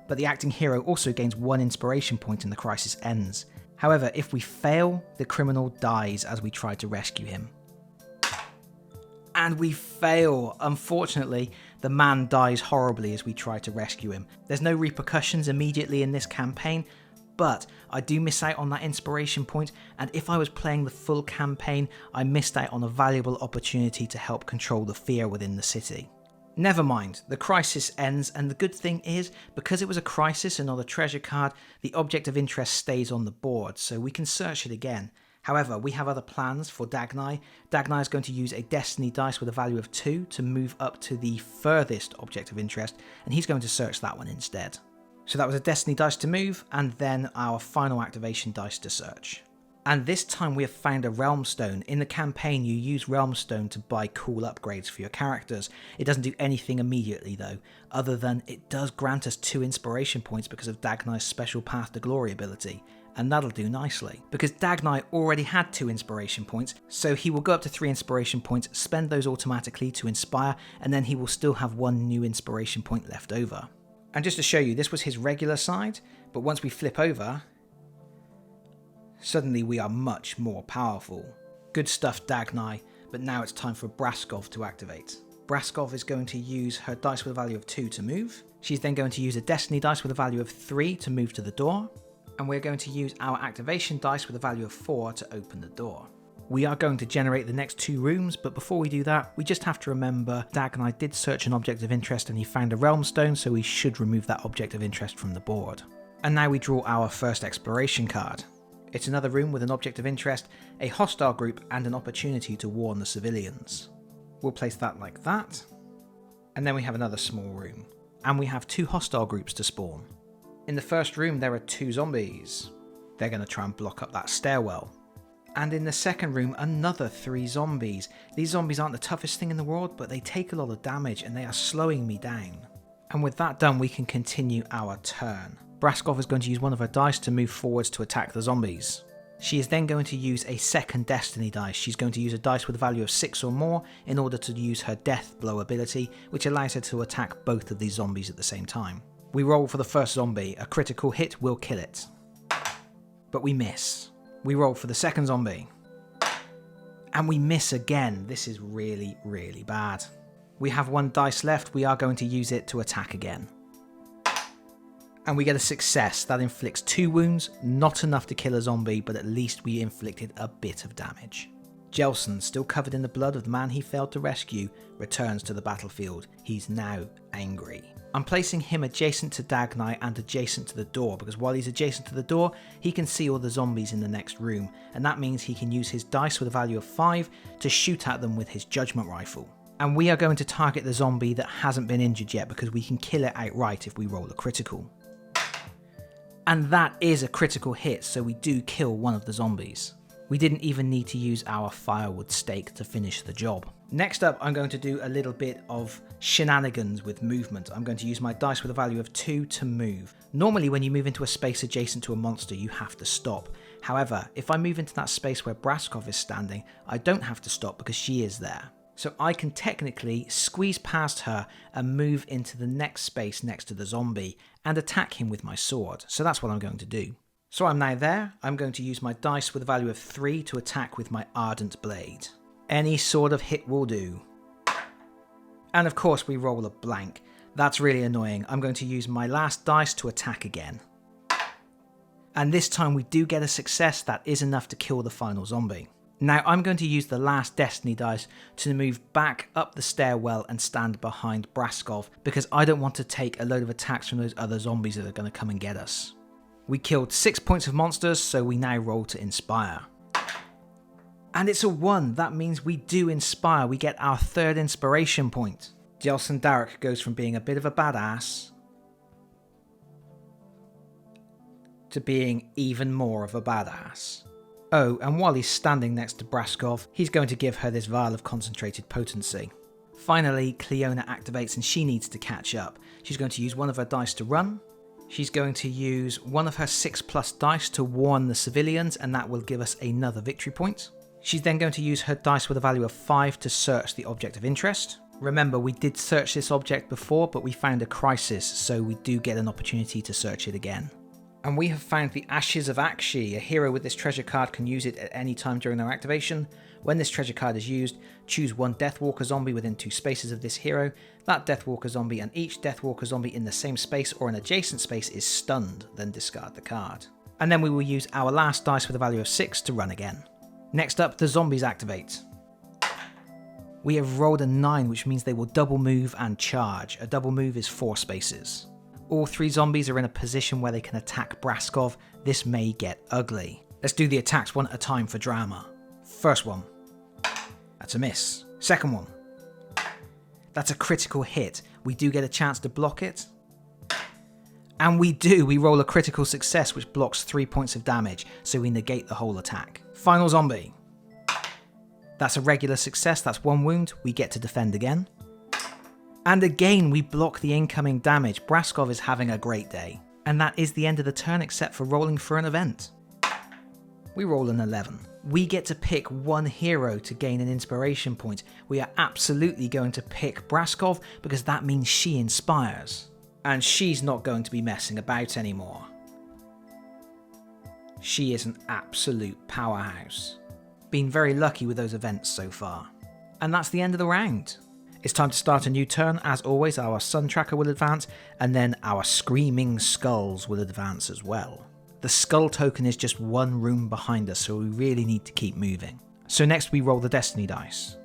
But the acting hero also gains 1 inspiration point and the crisis ends. However, if we fail, the criminal dies as we try to rescue him. And we fail. Unfortunately, the man dies horribly as we try to rescue him. There's no repercussions immediately in this campaign, but I do miss out on that inspiration point, and if I was playing the full campaign, I missed out on a valuable opportunity to help control the fear within the city. Never mind, the crisis ends, and the good thing is, because it was a crisis and not a treasure card, the object of interest stays on the board, so we can search it again. However, we have other plans for Dagnai. Dagnai is going to use a destiny dice with a value of 2 to move up to the furthest object of interest, and he's going to search that one instead. So that was a destiny dice to move, and then our final activation dice to search. And this time we have found a Realm Stone. In the campaign you use Realm Stone to buy cool upgrades for your characters. It doesn't do anything immediately though, other than it does grant us 2 inspiration points because of Dagnai's special Path to Glory ability. And that'll do nicely, because Dagnai already had 2 inspiration points, so he will go up to 3 inspiration points, spend those automatically to inspire, and then he will still have 1 new inspiration point left over. And just to show you, this was his regular side, but once we flip over, suddenly we are much more powerful. Good stuff, Dagnai, but now it's time for Braskov to activate. Braskov is going to use her dice with a value of 2 to move. She's then going to use a destiny dice with a value of 3 to move to the door. And we're going to use our activation dice with a value of 4 to open the door. We are going to generate the next 2 rooms, but before we do that, we just have to remember Dagnai did search an object of interest and he found a Realm Stone, so we should remove that object of interest from the board. And now we draw our first exploration card. It's another room with an object of interest, a hostile group, and an opportunity to warn the civilians. We'll place that like that. And then we have another small room. And we have 2 hostile groups to spawn. In the first room there are 2 zombies. They're going to try and block up that stairwell. And in the second room another 3 zombies. These zombies aren't the toughest thing in the world, but they take a lot of damage and they are slowing me down. And with that done we can continue our turn. Braskoff is going to use one of her dice to move forwards to attack the zombies. She is then going to use a second destiny dice. She's going to use a dice with a value of 6 or more in order to use her death blow ability, which allows her to attack both of these zombies at the same time. We roll for the first zombie. A critical hit will kill it. But we miss. We roll for the second zombie. And we miss again. This is really, really bad. We have 1 dice left. We are going to use it to attack again. And we get a success. That inflicts 2 wounds. Not enough to kill a zombie, but at least we inflicted a bit of damage. Jelson, still covered in the blood of the man he failed to rescue, returns to the battlefield. He's now angry. I'm placing him adjacent to Dagnai and adjacent to the door, because while he's adjacent to the door, he can see all the zombies in the next room, and that means he can use his dice with a value of 5 to shoot at them with his judgment rifle. And we are going to target the zombie that hasn't been injured yet, because we can kill it outright if we roll a critical. And that is a critical hit, so we do kill one of the zombies. We didn't even need to use our firewood stake to finish the job. Next up, I'm going to do a little bit of shenanigans with movement. I'm going to use my dice with a value of 2 to move. Normally when you move into a space adjacent to a monster, you have to stop. However, if I move into that space where Braskov is standing, I don't have to stop because she is there. So I can technically squeeze past her and move into the next space next to the zombie and attack him with my sword. So that's what I'm going to do. So I'm now there. I'm going to use my dice with a value of 3 to attack with my Ardent Blade. Any sort of hit will do. And of course we roll a blank. That's really annoying. I'm going to use my last dice to attack again. And this time we do get a success that is enough to kill the final zombie. Now I'm going to use the last destiny dice to move back up the stairwell and stand behind Braskov, because I don't want to take a load of attacks from those other zombies that are going to come and get us. We killed 6 points of monsters, so we now roll to inspire. And it's a 1, that means we do inspire, we get our 3rd inspiration point. Jelson Darek goes from being a bit of a badass to being even more of a badass. Oh, and while he's standing next to Braskov, he's going to give her this vial of concentrated potency. Finally, Cleona activates and she needs to catch up. She's going to use one of her dice to run. She's going to use one of her 6+ dice to warn the civilians, and that will give us another victory point. She's then going to use her dice with a value of 5 to search the object of interest. Remember, we did search this object before, but we found a crisis, so we do get an opportunity to search it again. And we have found the Ashes of Akshi. A hero with this treasure card can use it at any time during their activation. When this treasure card is used, choose one Deathwalker zombie within 2 spaces of this hero. That Deathwalker zombie and each Deathwalker zombie in the same space or an adjacent space is stunned, then discard the card. And then we will use our last dice with a value of 6 to run again. Next up, the zombies activate. We have rolled a 9, which means they will double move and charge. A double move is 4 spaces. All 3 zombies are in a position where they can attack Braskov. This may get ugly. Let's do the attacks one at a time for drama. First one. That's a miss. Second one. That's a critical hit. We do get a chance to block it. And we do. We roll a critical success which blocks 3 points of damage, so we negate the whole attack. Final zombie. That's a regular success. That's 1 wound. We get to defend again. And again, we block the incoming damage. Braskov is having a great day. And that is the end of the turn except for rolling for an event. We roll an 11. We get to pick one hero to gain an inspiration point. We are absolutely going to pick Braskov because that means she inspires. And she's not going to be messing about anymore. She is an absolute powerhouse. Been very lucky with those events so far. And that's the end of the round. It's time to start a new turn. As always, our Sun Tracker will advance, and then our Screaming Skulls will advance as well. The Skull token is just 1 room behind us, so we really need to keep moving. So next we roll the Destiny dice.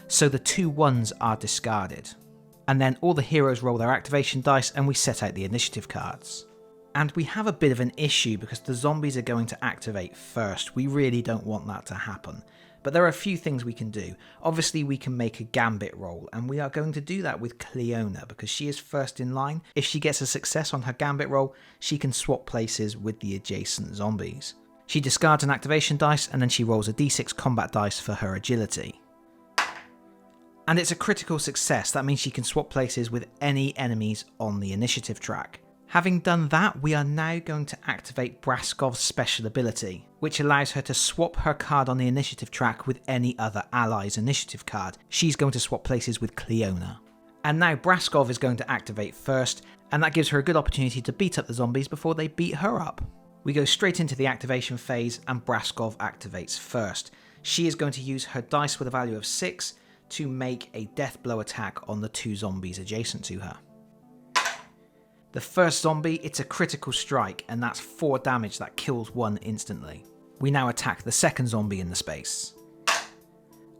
So the 2 1s are discarded. And then all the heroes roll their activation dice and we set out the initiative cards. And we have a bit of an issue because the zombies are going to activate first. We really don't want that to happen. But there are a few things we can do. Obviously we can make a Gambit roll, and we are going to do that with Cleona because she is first in line. If she gets a success on her Gambit roll, she can swap places with the adjacent zombies. She discards an activation dice and then she rolls a d6 combat dice for her agility. And it's a critical success. That means she can swap places with any enemies on the initiative track. Having done that, we are now going to activate Braskov's special ability, which allows her to swap her card on the initiative track with any other ally's initiative card. She's going to swap places with Cleona. And now Braskov is going to activate first, and that gives her a good opportunity to beat up the zombies before they beat her up. We go straight into the activation phase, and Braskov activates first. She is going to use her dice with a value of 6 to make a death blow attack on the 2 zombies adjacent to her. The first zombie, it's a critical strike, and that's 4 damage that kills 1 instantly. We now attack the second zombie in the space.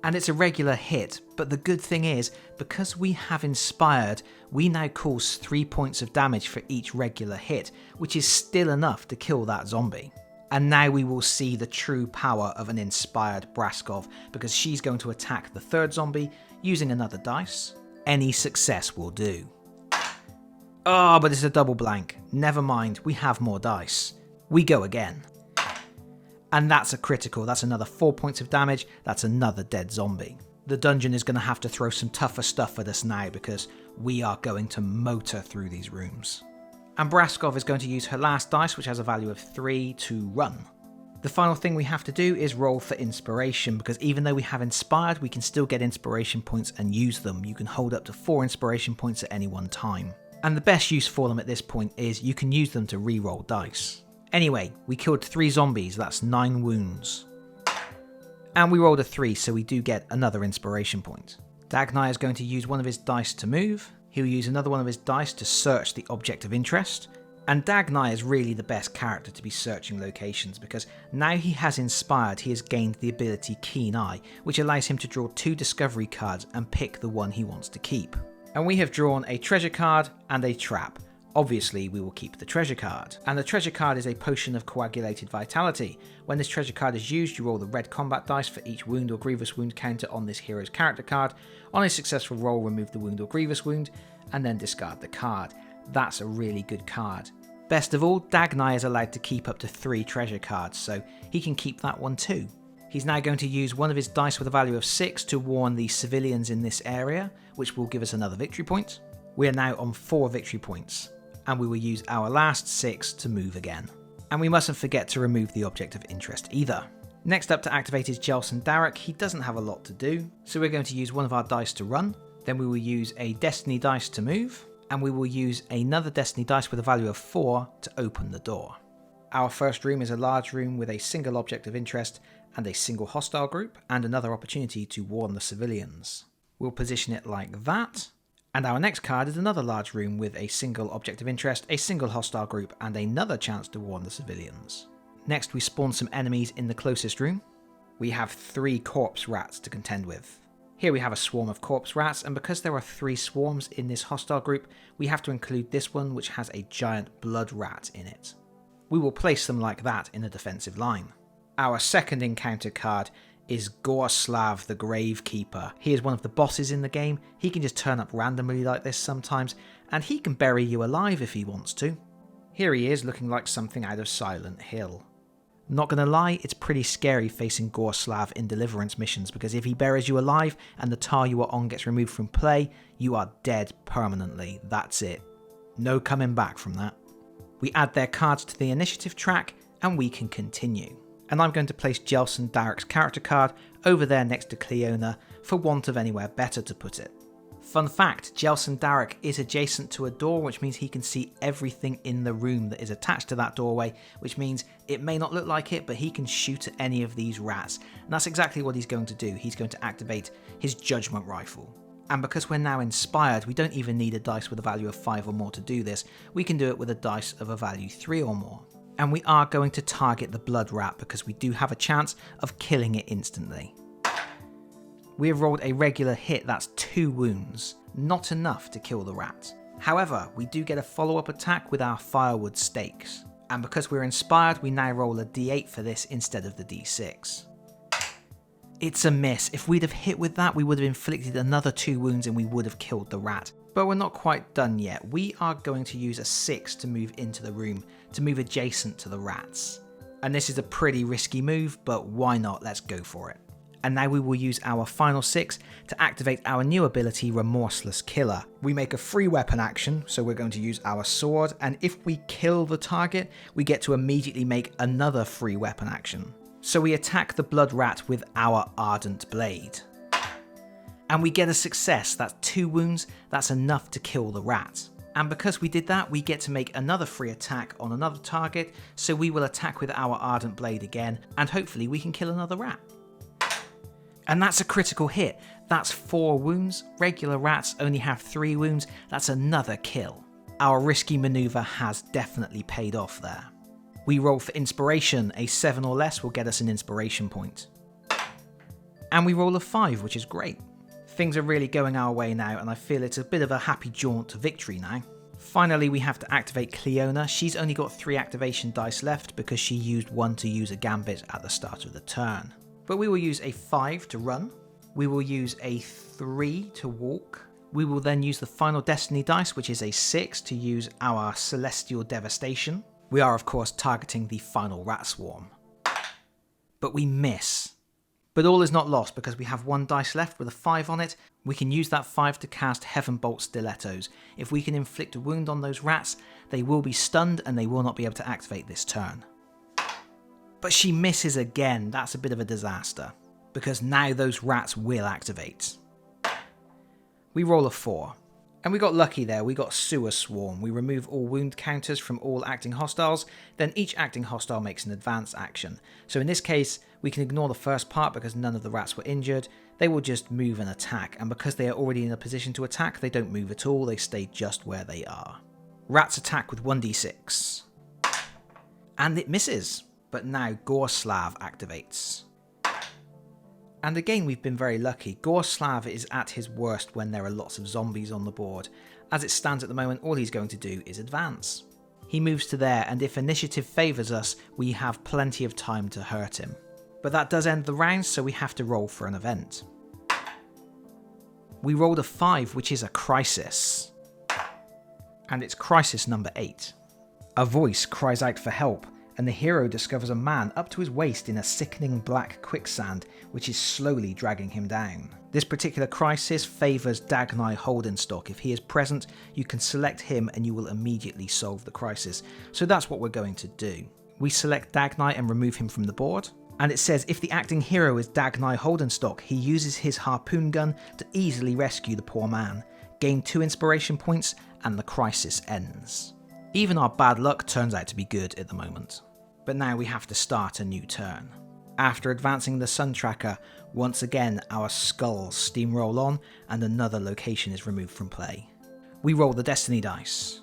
And it's a regular hit, but the good thing is, because we have inspired, we now cause 3 points of damage for each regular hit, which is still enough to kill that zombie. And now we will see the true power of an inspired Braskov, because she's going to attack the third zombie using another dice. Any success will do. Oh, but it's a double blank. Never mind, we have more dice. We go again. And that's a critical. That's another 4 points of damage. That's another dead zombie. The dungeon is going to have to throw some tougher stuff at us now because we are going to motor through these rooms. And Braskov is going to use her last dice, which has a value of 3, to run. The final thing we have to do is roll for inspiration, because even though we have inspired, we can still get inspiration points and use them. You can hold up to 4 inspiration points at any one time. And the best use for them at this point is you can use them to re-roll dice. Anyway, we killed 3 zombies, that's 9 wounds. And we rolled a 3, so we do get another inspiration point. Dagnai is going to use one of his dice to move. He'll use another one of his dice to search the object of interest. And Dagnai is really the best character to be searching locations because now he has inspired, he has gained the ability Keen Eye, which allows him to draw 2 discovery cards and pick the one he wants to keep. And we have drawn a treasure card and a trap. Obviously, we will keep the treasure card. And the treasure card is a potion of coagulated vitality. When this treasure card is used, you roll the red combat dice for each wound or grievous wound counter on this hero's character card. On a successful roll, remove the wound or grievous wound, and then discard the card. That's a really good card. Best of all, Dagnai is allowed to keep up to 3 treasure cards, so he can keep that one too. He's now going to use one of his dice with a value of 6 to warn the civilians in this area, which will give us another victory point. We are now on 4 victory points, and we will use our last 6 to move again. And we mustn't forget to remove the object of interest either. Next up to activate is Jelson Darek. He doesn't have a lot to do, so we're going to use one of our dice to run. Then we will use a destiny dice to move, and we will use another Destiny dice with a value of 4 to open the door. Our first room is a large room with a single object of interest and a single hostile group, and another opportunity to warn the civilians. We'll position it like that, and our next card is another large room with a single object of interest, a single hostile group, and another chance to warn the civilians. Next we spawn some enemies in the closest room. We have 3 corpse rats to contend with. Here we have a swarm of corpse rats, and because there are 3 swarms in this hostile group, we have to include this one which has a giant blood rat in it. We will place them like that in a defensive line. Our second encounter card is Gorslav the Gravekeeper. He is one of the bosses in the game. He can just turn up randomly like this sometimes, and he can bury you alive if he wants to. Here he is looking like something out of Silent Hill. Not gonna lie, it's pretty scary facing Gorslav in Deliverance missions, because if he buries you alive and the tar you are on gets removed from play, you are dead permanently. That's it. No coming back from that. We add their cards to the initiative track and we can continue. And I'm going to place Jelson Darrick's character card over there next to Cleona for want of anywhere better to put it. Fun fact, Jelson Darrick is adjacent to a door, which means he can see everything in the room that is attached to that doorway, which means it may not look like it, but he can shoot at any of these rats. And that's exactly what he's going to do. He's going to activate his judgment rifle. And because we're now inspired, we don't even need a dice with a value of 5 or more to do this. We can do it with a dice of a value 3 or more. And we are going to target the blood rat because we do have a chance of killing it instantly. We have rolled a regular hit, that's 2 wounds, not enough to kill the rat. However, we do get a follow-up attack with our firewood stakes. And because we're inspired, we now roll a d8 for this instead of the d6. It's a miss. If we'd have hit with that, we would have inflicted another 2 wounds and we would have killed the rat. But we're not quite done yet. We are going to use a 6 to move into the room, to move adjacent to the rats. And this is a pretty risky move, but why not? Let's go for it. And now we will use our final 6 to activate our new ability, Remorseless Killer. We make a free weapon action, so we're going to use our sword, and if we kill the target, we get to immediately make another free weapon action. So we attack the blood rat with our Ardent Blade. And we get a success, that's 2 wounds, that's enough to kill the rat. And because we did that, we get to make another free attack on another target, so we will attack with our Ardent Blade again, and hopefully we can kill another rat. And that's a critical hit. That's 4 wounds. Regular rats only have 3 wounds. That's another kill. Our risky maneuver has definitely paid off there. We roll for inspiration. A 7 or less will get us an inspiration point. And we roll a 5, which is great. Things are really going our way now, and I feel it's a bit of a happy jaunt to victory now. Finally, we have to activate Cleona. She's only got 3 activation dice left because she used 1 to use a gambit at the start of the turn. But we will use a 5 to run, we will use a 3 to walk, we will then use the final destiny dice, which is a 6, to use our Celestial Devastation. We are of course targeting the final rat swarm. But we miss. But all is not lost because we have 1 dice left with a 5 on it. We can use that 5 to cast Heaven Bolt Stilettos. If we can inflict a wound on those rats, they will be stunned and they will not be able to activate this turn. But she misses again. That's a bit of a disaster, because now those rats will activate. We roll a 4. And we got lucky there, we got Sewer Swarm. We remove all wound counters from all acting hostiles, then each acting hostile makes an advance action. So in this case, we can ignore the first part because none of the rats were injured. They will just move and attack, and because they are already in a position to attack, they don't move at all, they stay just where they are. Rats attack with 1d6. And it misses. But now Gorslav activates. And again, we've been very lucky. Gorslav is at his worst when there are lots of zombies on the board. As it stands at the moment, all he's going to do is advance. He moves to there, and if initiative favours us, we have plenty of time to hurt him. But that does end the round, so we have to roll for an event. We rolled a 5, which is a crisis. And it's crisis number 8. A voice cries out for help, and the hero discovers a man up to his waist in a sickening black quicksand, which is slowly dragging him down. This particular crisis favours Dagnai Holdenstock. If he is present, you can select him and you will immediately solve the crisis. So that's what we're going to do. We select Dagnai and remove him from the board. And it says if the acting hero is Dagnai Holdenstock, he uses his harpoon gun to easily rescue the poor man. Gain 2 inspiration points and the crisis ends. Even our bad luck turns out to be good at the moment. But now we have to start a new turn. After advancing the sun tracker, once again our skulls steamroll on and another location is removed from play. We roll the destiny dice.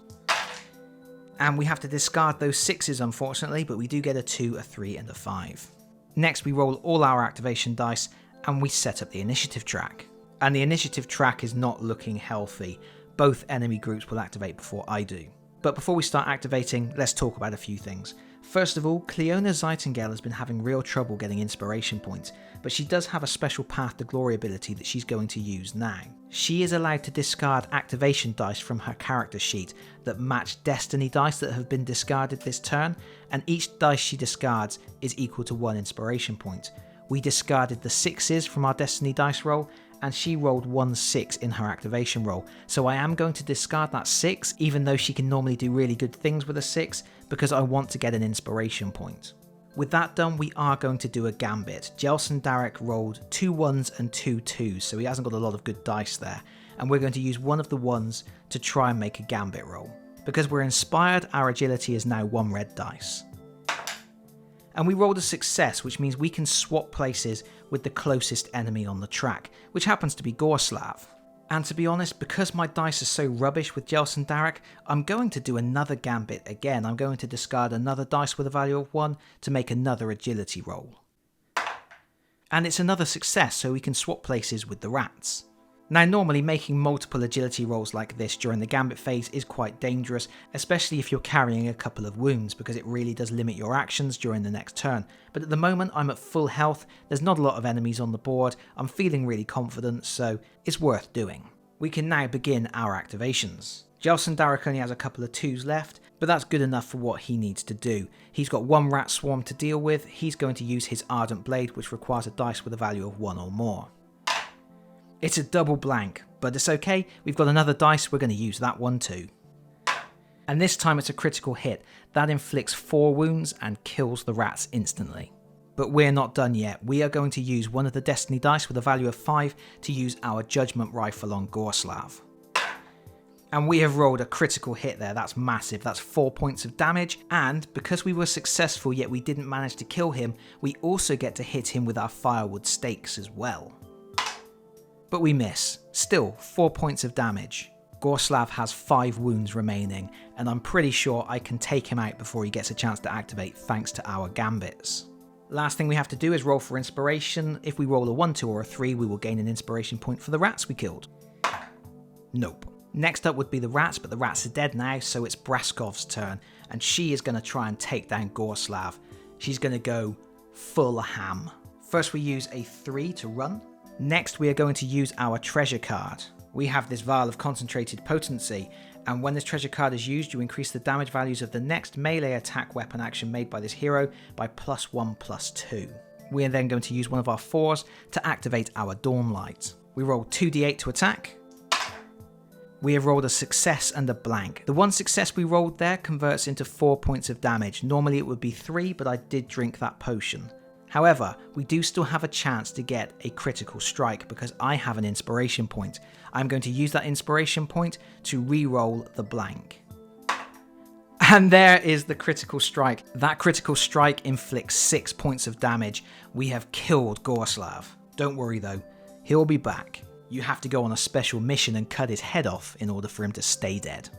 And we have to discard those 6s unfortunately, but we do get a 2, a 3 and a 5. Next we roll all our activation dice and we set up the initiative track. And the initiative track is not looking healthy. Both enemy groups will activate before I do. But before we start activating, let's talk about a few things. First of all, Cleona Zeitingale has been having real trouble getting inspiration points, but she does have a special Path to Glory ability that she's going to use now. She is allowed to discard activation dice from her character sheet that match destiny dice that have been discarded this turn, and each dice she discards is equal to 1 inspiration point. We discarded the 6s from our destiny dice roll, and she rolled 1 6 in her activation roll, so I am going to discard that 6 even though she can normally do really good things with a 6 because I want to get an inspiration point. With that done, we are going to do a gambit. Jelson Darek rolled 2 1s and 2 2s, so he hasn't got a lot of good dice there, and we're going to use one of the 1s to try and make a gambit roll. Because we're inspired, our agility is now 1 red dice. And we rolled a success, which means we can swap places with the closest enemy on the track, which happens to be Gorslav. And to be honest, because my dice are so rubbish with Jelson Darek, I'm going to do another gambit again. I'm going to discard another dice with a value of 1 to make another agility roll. And it's another success, so we can swap places with the rats. Now normally making multiple agility rolls like this during the gambit phase is quite dangerous, especially if you're carrying a couple of wounds because it really does limit your actions during the next turn. But at the moment I'm at full health, there's not a lot of enemies on the board, I'm feeling really confident, so it's worth doing. We can now begin our activations. Jelson Darek only has a couple of 2s left, but that's good enough for what he needs to do. He's got 1 rat swarm to deal with, he's going to use his Ardent Blade which requires a dice with a value of 1 or more. It's a double blank, but it's okay, we've got another dice, we're going to use that one too. And this time it's a critical hit, that inflicts 4 wounds and kills the rats instantly. But we're not done yet, we are going to use one of the destiny dice with a value of 5 to use our judgment rifle on Gorslav. And we have rolled a critical hit there, that's massive, that's 4 points of damage, and because we were successful yet we didn't manage to kill him, we also get to hit him with our firewood stakes as well. But we miss. Still, 4 points of damage. Gorslav has 5 wounds remaining, and I'm pretty sure I can take him out before he gets a chance to activate thanks to our gambits. Last thing we have to do is roll for inspiration. If we roll a 1, 2 or a 3, we will gain an inspiration point for the rats we killed. Nope. Next up would be the rats, but the rats are dead now, so it's Braskov's turn, and she is going to try and take down Gorslav. She's going to go full ham. First we use a 3 to run. Next we are going to use our treasure card. We have this vial of concentrated potency, and when this treasure card is used you increase the damage values of the next melee attack weapon action made by this hero by +1/+2. We are then going to use one of our 4s to activate our Dawnlight. We roll 2d8 to attack. We have rolled a success and a blank. The 1 success we rolled there converts into 4 points of damage. Normally it would be 3, but I did drink that potion. However, we do still have a chance to get a critical strike because I have an inspiration point. I'm going to use that inspiration point to re-roll the blank. And there is the critical strike. That critical strike inflicts 6 points of damage. We have killed Gorslav. Don't worry though, he'll be back. You have to go on a special mission and cut his head off in order for him to stay dead.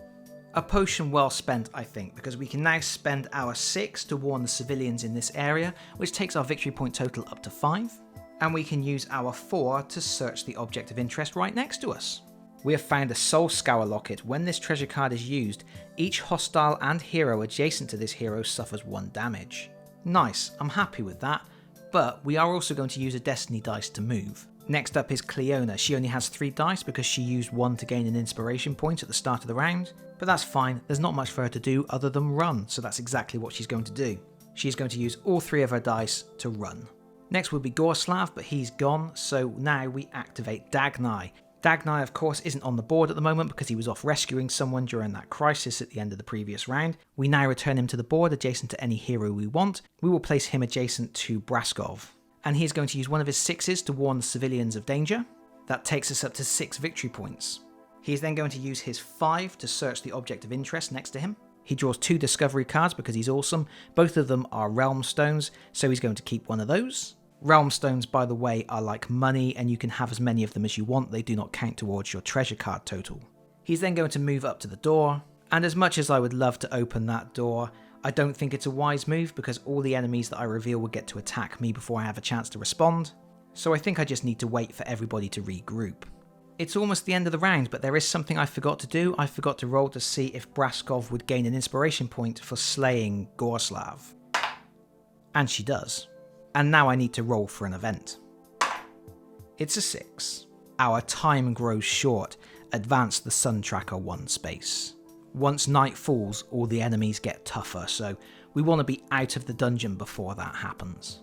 A potion well spent, I think, because we can now spend our 6 to warn the civilians in this area, which takes our victory point total up to 5. And we can use our 4 to search the object of interest right next to us. We have found a Soul Scour Locket. When this treasure card is used, each hostile and hero adjacent to this hero suffers 1 damage. Nice, I'm happy with that, but we are also going to use a destiny dice to move. Next up is Cleona. She only has 3 dice because she used 1 to gain an inspiration point at the start of the round. But that's fine, there's not much for her to do other than run, so that's exactly what she's going to do. She's going to use all 3 of her dice to run. Next would be Gorslav, but he's gone, so now we activate Dagnai. Dagnai, of course, isn't on the board at the moment because he was off rescuing someone during that crisis at the end of the previous round. We now return him to the board adjacent to any hero we want. We will place him adjacent to Braskov. And he's going to use one of his 6s to warn the civilians of danger. That takes us up to 6 victory points. He is then going to use his 5 to search the object of interest next to him. He draws 2 discovery cards because he's awesome. Both of them are realm stones, so he's going to keep one of those. Realm stones, by the way, are like money, and you can have as many of them as you want. They do not count towards your treasure card total. He's then going to move up to the door, and as much as I would love to open that door, I don't think it's a wise move because all the enemies that I reveal will get to attack me before I have a chance to respond. So I think I just need to wait for everybody to regroup. It's almost the end of the round, but there is something I forgot to do. I forgot to roll to see if Braskov would gain an inspiration point for slaying Gorslav. And she does. And now I need to roll for an event. It's a 6. Our time grows short. Advance the sun tracker 1 space. Once night falls, all the enemies get tougher, so we want to be out of the dungeon before that happens.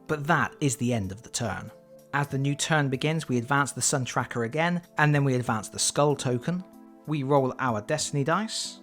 But that is the end of the turn. As the new turn begins, we advance the sun tracker again, and then we advance the skull token. We roll our destiny dice.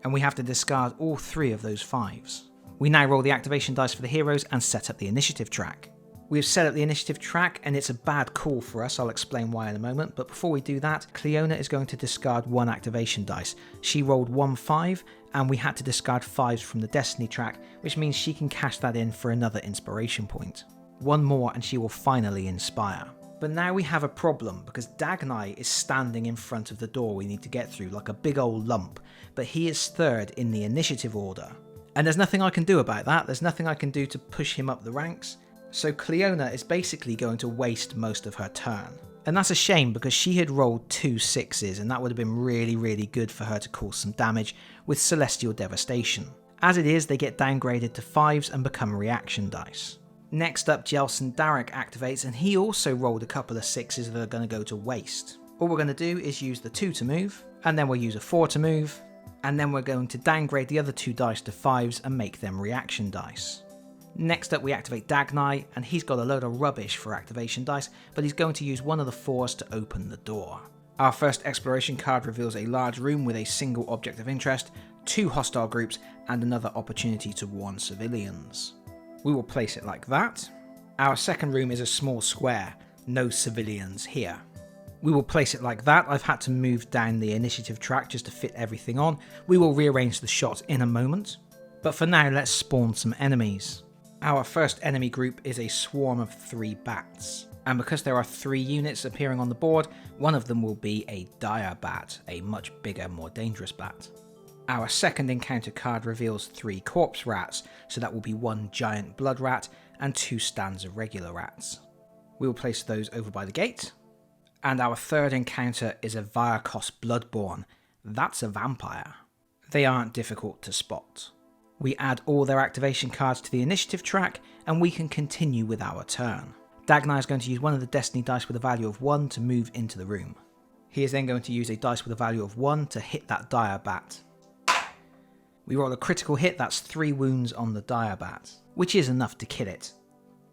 And we have to discard all 3 of those 5s. We now roll the activation dice for the heroes and set up the initiative track. We have set up the initiative track and it's a bad call for us, I'll explain why in a moment, but before we do that, Cleona is going to discard 1 activation dice. She rolled 1 5 and we had to discard 5s from the destiny track, which means she can cash that in for another inspiration point. 1 more and she will finally inspire. But now we have a problem because Dagnai is standing in front of the door we need to get through like a big old lump, but he is 3rd in the initiative order. And there's nothing I can do about that, there's nothing I can do to push him up the ranks. So Cleona is basically going to waste most of her turn. And that's a shame because she had rolled 2 6s and that would have been really good for her to cause some damage with Celestial Devastation. As it is, they get downgraded to 5s and become reaction dice. Next up, Jelson Darek activates and he also rolled a couple of 6s that are going to go to waste. All we're going to do is use the 2 to move, and then we'll use a 4 to move, and then we're going to downgrade the other 2 dice to 5s and make them reaction dice. Next up we activate Dagnai, and he's got a load of rubbish for activation dice, but he's going to use one of the 4s to open the door. Our first exploration card reveals a large room with a single object of interest, 2 hostile groups, and another opportunity to warn civilians. We will place it like that. Our second room is a small square, no civilians here. We will place it like that. I've had to move down the initiative track just to fit everything on. We will rearrange the shots in a moment. But for now, let's spawn some enemies. Our first enemy group is a swarm of 3 bats. And because there are 3 units appearing on the board, one of them will be a dire bat, a much bigger, more dangerous bat. Our second encounter card reveals 3 corpse rats, so that will be 1 giant blood rat and 2 stands of regular rats. We will place those over by the gate. And our third encounter is a Viacos Bloodborne. That's a vampire. They aren't difficult to spot. We add all their activation cards to the initiative track, and we can continue with our turn. Dagnai is going to use one of the destiny dice with a value of 1 to move into the room. He is then going to use a dice with a value of 1 to hit that dire bat. We roll a critical hit, that's 3 wounds on the dire bat, which is enough to kill it.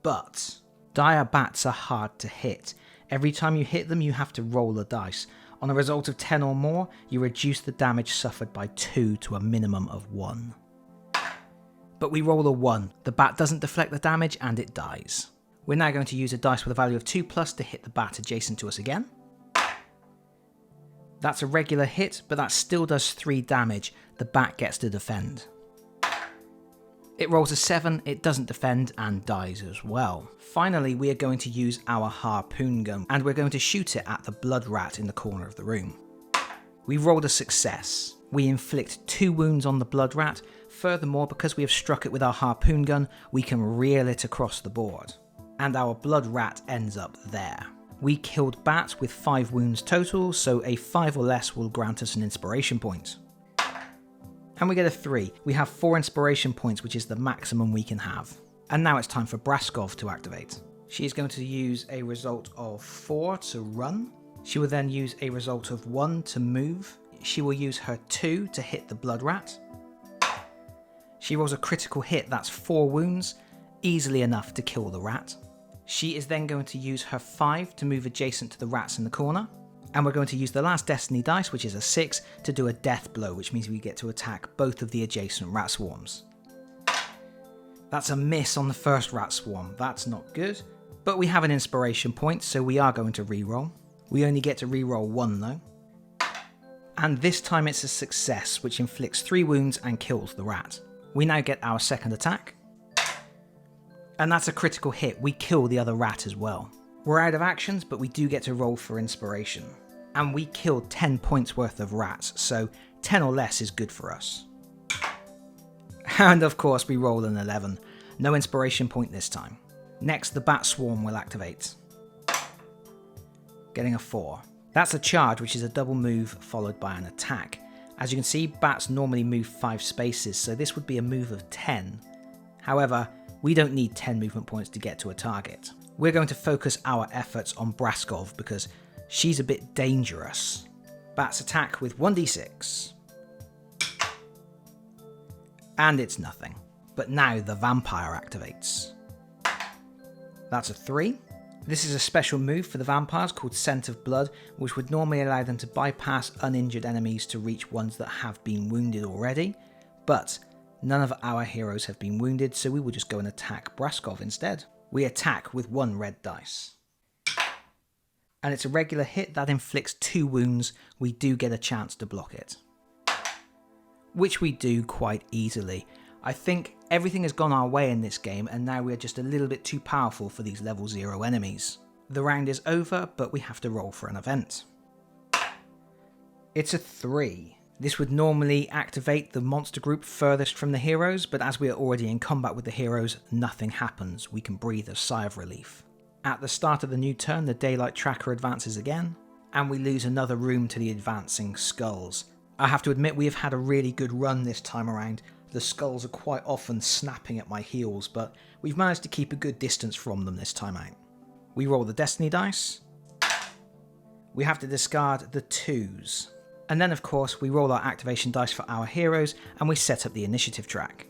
But dire bats are hard to hit. Every time you hit them, you have to roll a dice. On a result of 10 or more, you reduce the damage suffered by 2 to a minimum of 1. But we roll a 1. The bat doesn't deflect the damage and it dies. We're now going to use a dice with a value of 2+ to hit the bat adjacent to us again. That's a regular hit, but that still does 3 damage. The bat gets to defend. It rolls a 7, it doesn't defend and dies as well. Finally, we are going to use our harpoon gun and we're going to shoot it at the blood rat in the corner of the room. We rolled a success. We inflict 2 wounds on the blood rat. Furthermore, because we have struck it with our harpoon gun, we can reel it across the board. And our blood rat ends up there. We killed bats with 5 wounds total, so a 5 or less will grant us an inspiration point. And we get a 3. We have 4 inspiration points, which is the maximum we can have. And now it's time for Braskov to activate. She is going to use a result of 4 to run. She will then use a result of 1 to move. She will use her 2 to hit the blood rat. She rolls a critical hit, that's 4 wounds, easily enough to kill the rat. She is then going to use her 5 to move adjacent to the rats in the corner. And we're going to use the last destiny dice, which is a 6, to do a death blow, which means we get to attack both of the adjacent rat swarms. That's a miss on the first rat swarm, that's not good. But we have an inspiration point, so we are going to reroll. We only get to reroll 1 though. And this time it's a success, which inflicts 3 wounds and kills the rat. We now get our second attack. And that's a critical hit. We kill the other rat as well. We're out of actions, but we do get to roll for inspiration. And we killed 10 points worth of rats, so 10 or less is good for us. And of course we roll an 11. No inspiration point this time. Next, the bat swarm will activate. Getting a 4. That's a charge, which is a double move followed by an attack. As you can see, bats normally move 5 spaces, so this would be a move of 10. However, we don't need 10 movement points to get to a target. We're going to focus our efforts on Braskov because she's a bit dangerous. Bats attack with 1d6. And it's nothing. But now the vampire activates. That's a 3. This is a special move for the vampires called Scent of Blood, which would normally allow them to bypass uninjured enemies to reach ones that have been wounded already, but none of our heroes have been wounded, so we will just go and attack Braskov instead. We attack with 1 red dice. And it's a regular hit that inflicts 2 wounds. We do get a chance to block it, which we do quite easily. I think everything has gone our way in this game, and now we're just a little bit too powerful for these level 0 enemies. The round is over, but we have to roll for an event. It's a 3. This would normally activate the monster group furthest from the heroes, but as we are already in combat with the heroes, nothing happens. We can breathe a sigh of relief. At the start of the new turn, the daylight tracker advances again, and we lose another room to the advancing skulls. I have to admit we have had a really good run this time around. The skulls are quite often snapping at my heels, but we've managed to keep a good distance from them this time out. We roll the destiny dice. We have to discard the 2s. And then of course we roll our activation dice for our heroes and we set up the initiative track.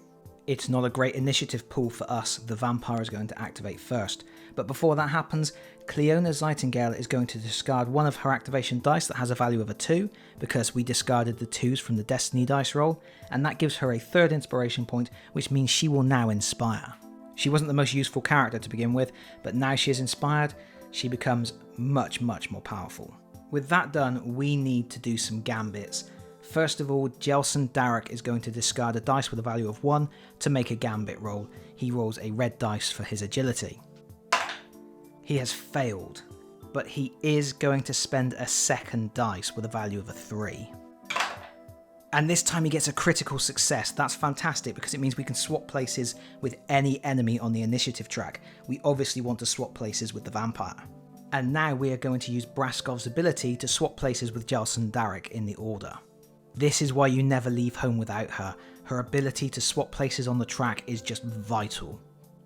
It's not a great initiative pool for us, the vampire is going to activate first. But before that happens, Cleona Zeitingale is going to discard one of her activation dice that has a value of a 2, because we discarded the 2s from the destiny dice roll, and that gives her a 3rd inspiration point, which means she will now inspire. She wasn't the most useful character to begin with, but now she is inspired, she becomes much more powerful. With that done, we need to do some gambits. First of all, Jelson Darek is going to discard a dice with a value of 1 to make a gambit roll. He rolls a red dice for his agility. He has failed, but he is going to spend a 2nd dice with a value of a 3. And this time he gets a critical success. That's fantastic because it means we can swap places with any enemy on the initiative track. We obviously want to swap places with the vampire. And now we are going to use Braskov's ability to swap places with Jelson Darek in the order. This is why you never leave home without her. Her ability to swap places on the track is just vital.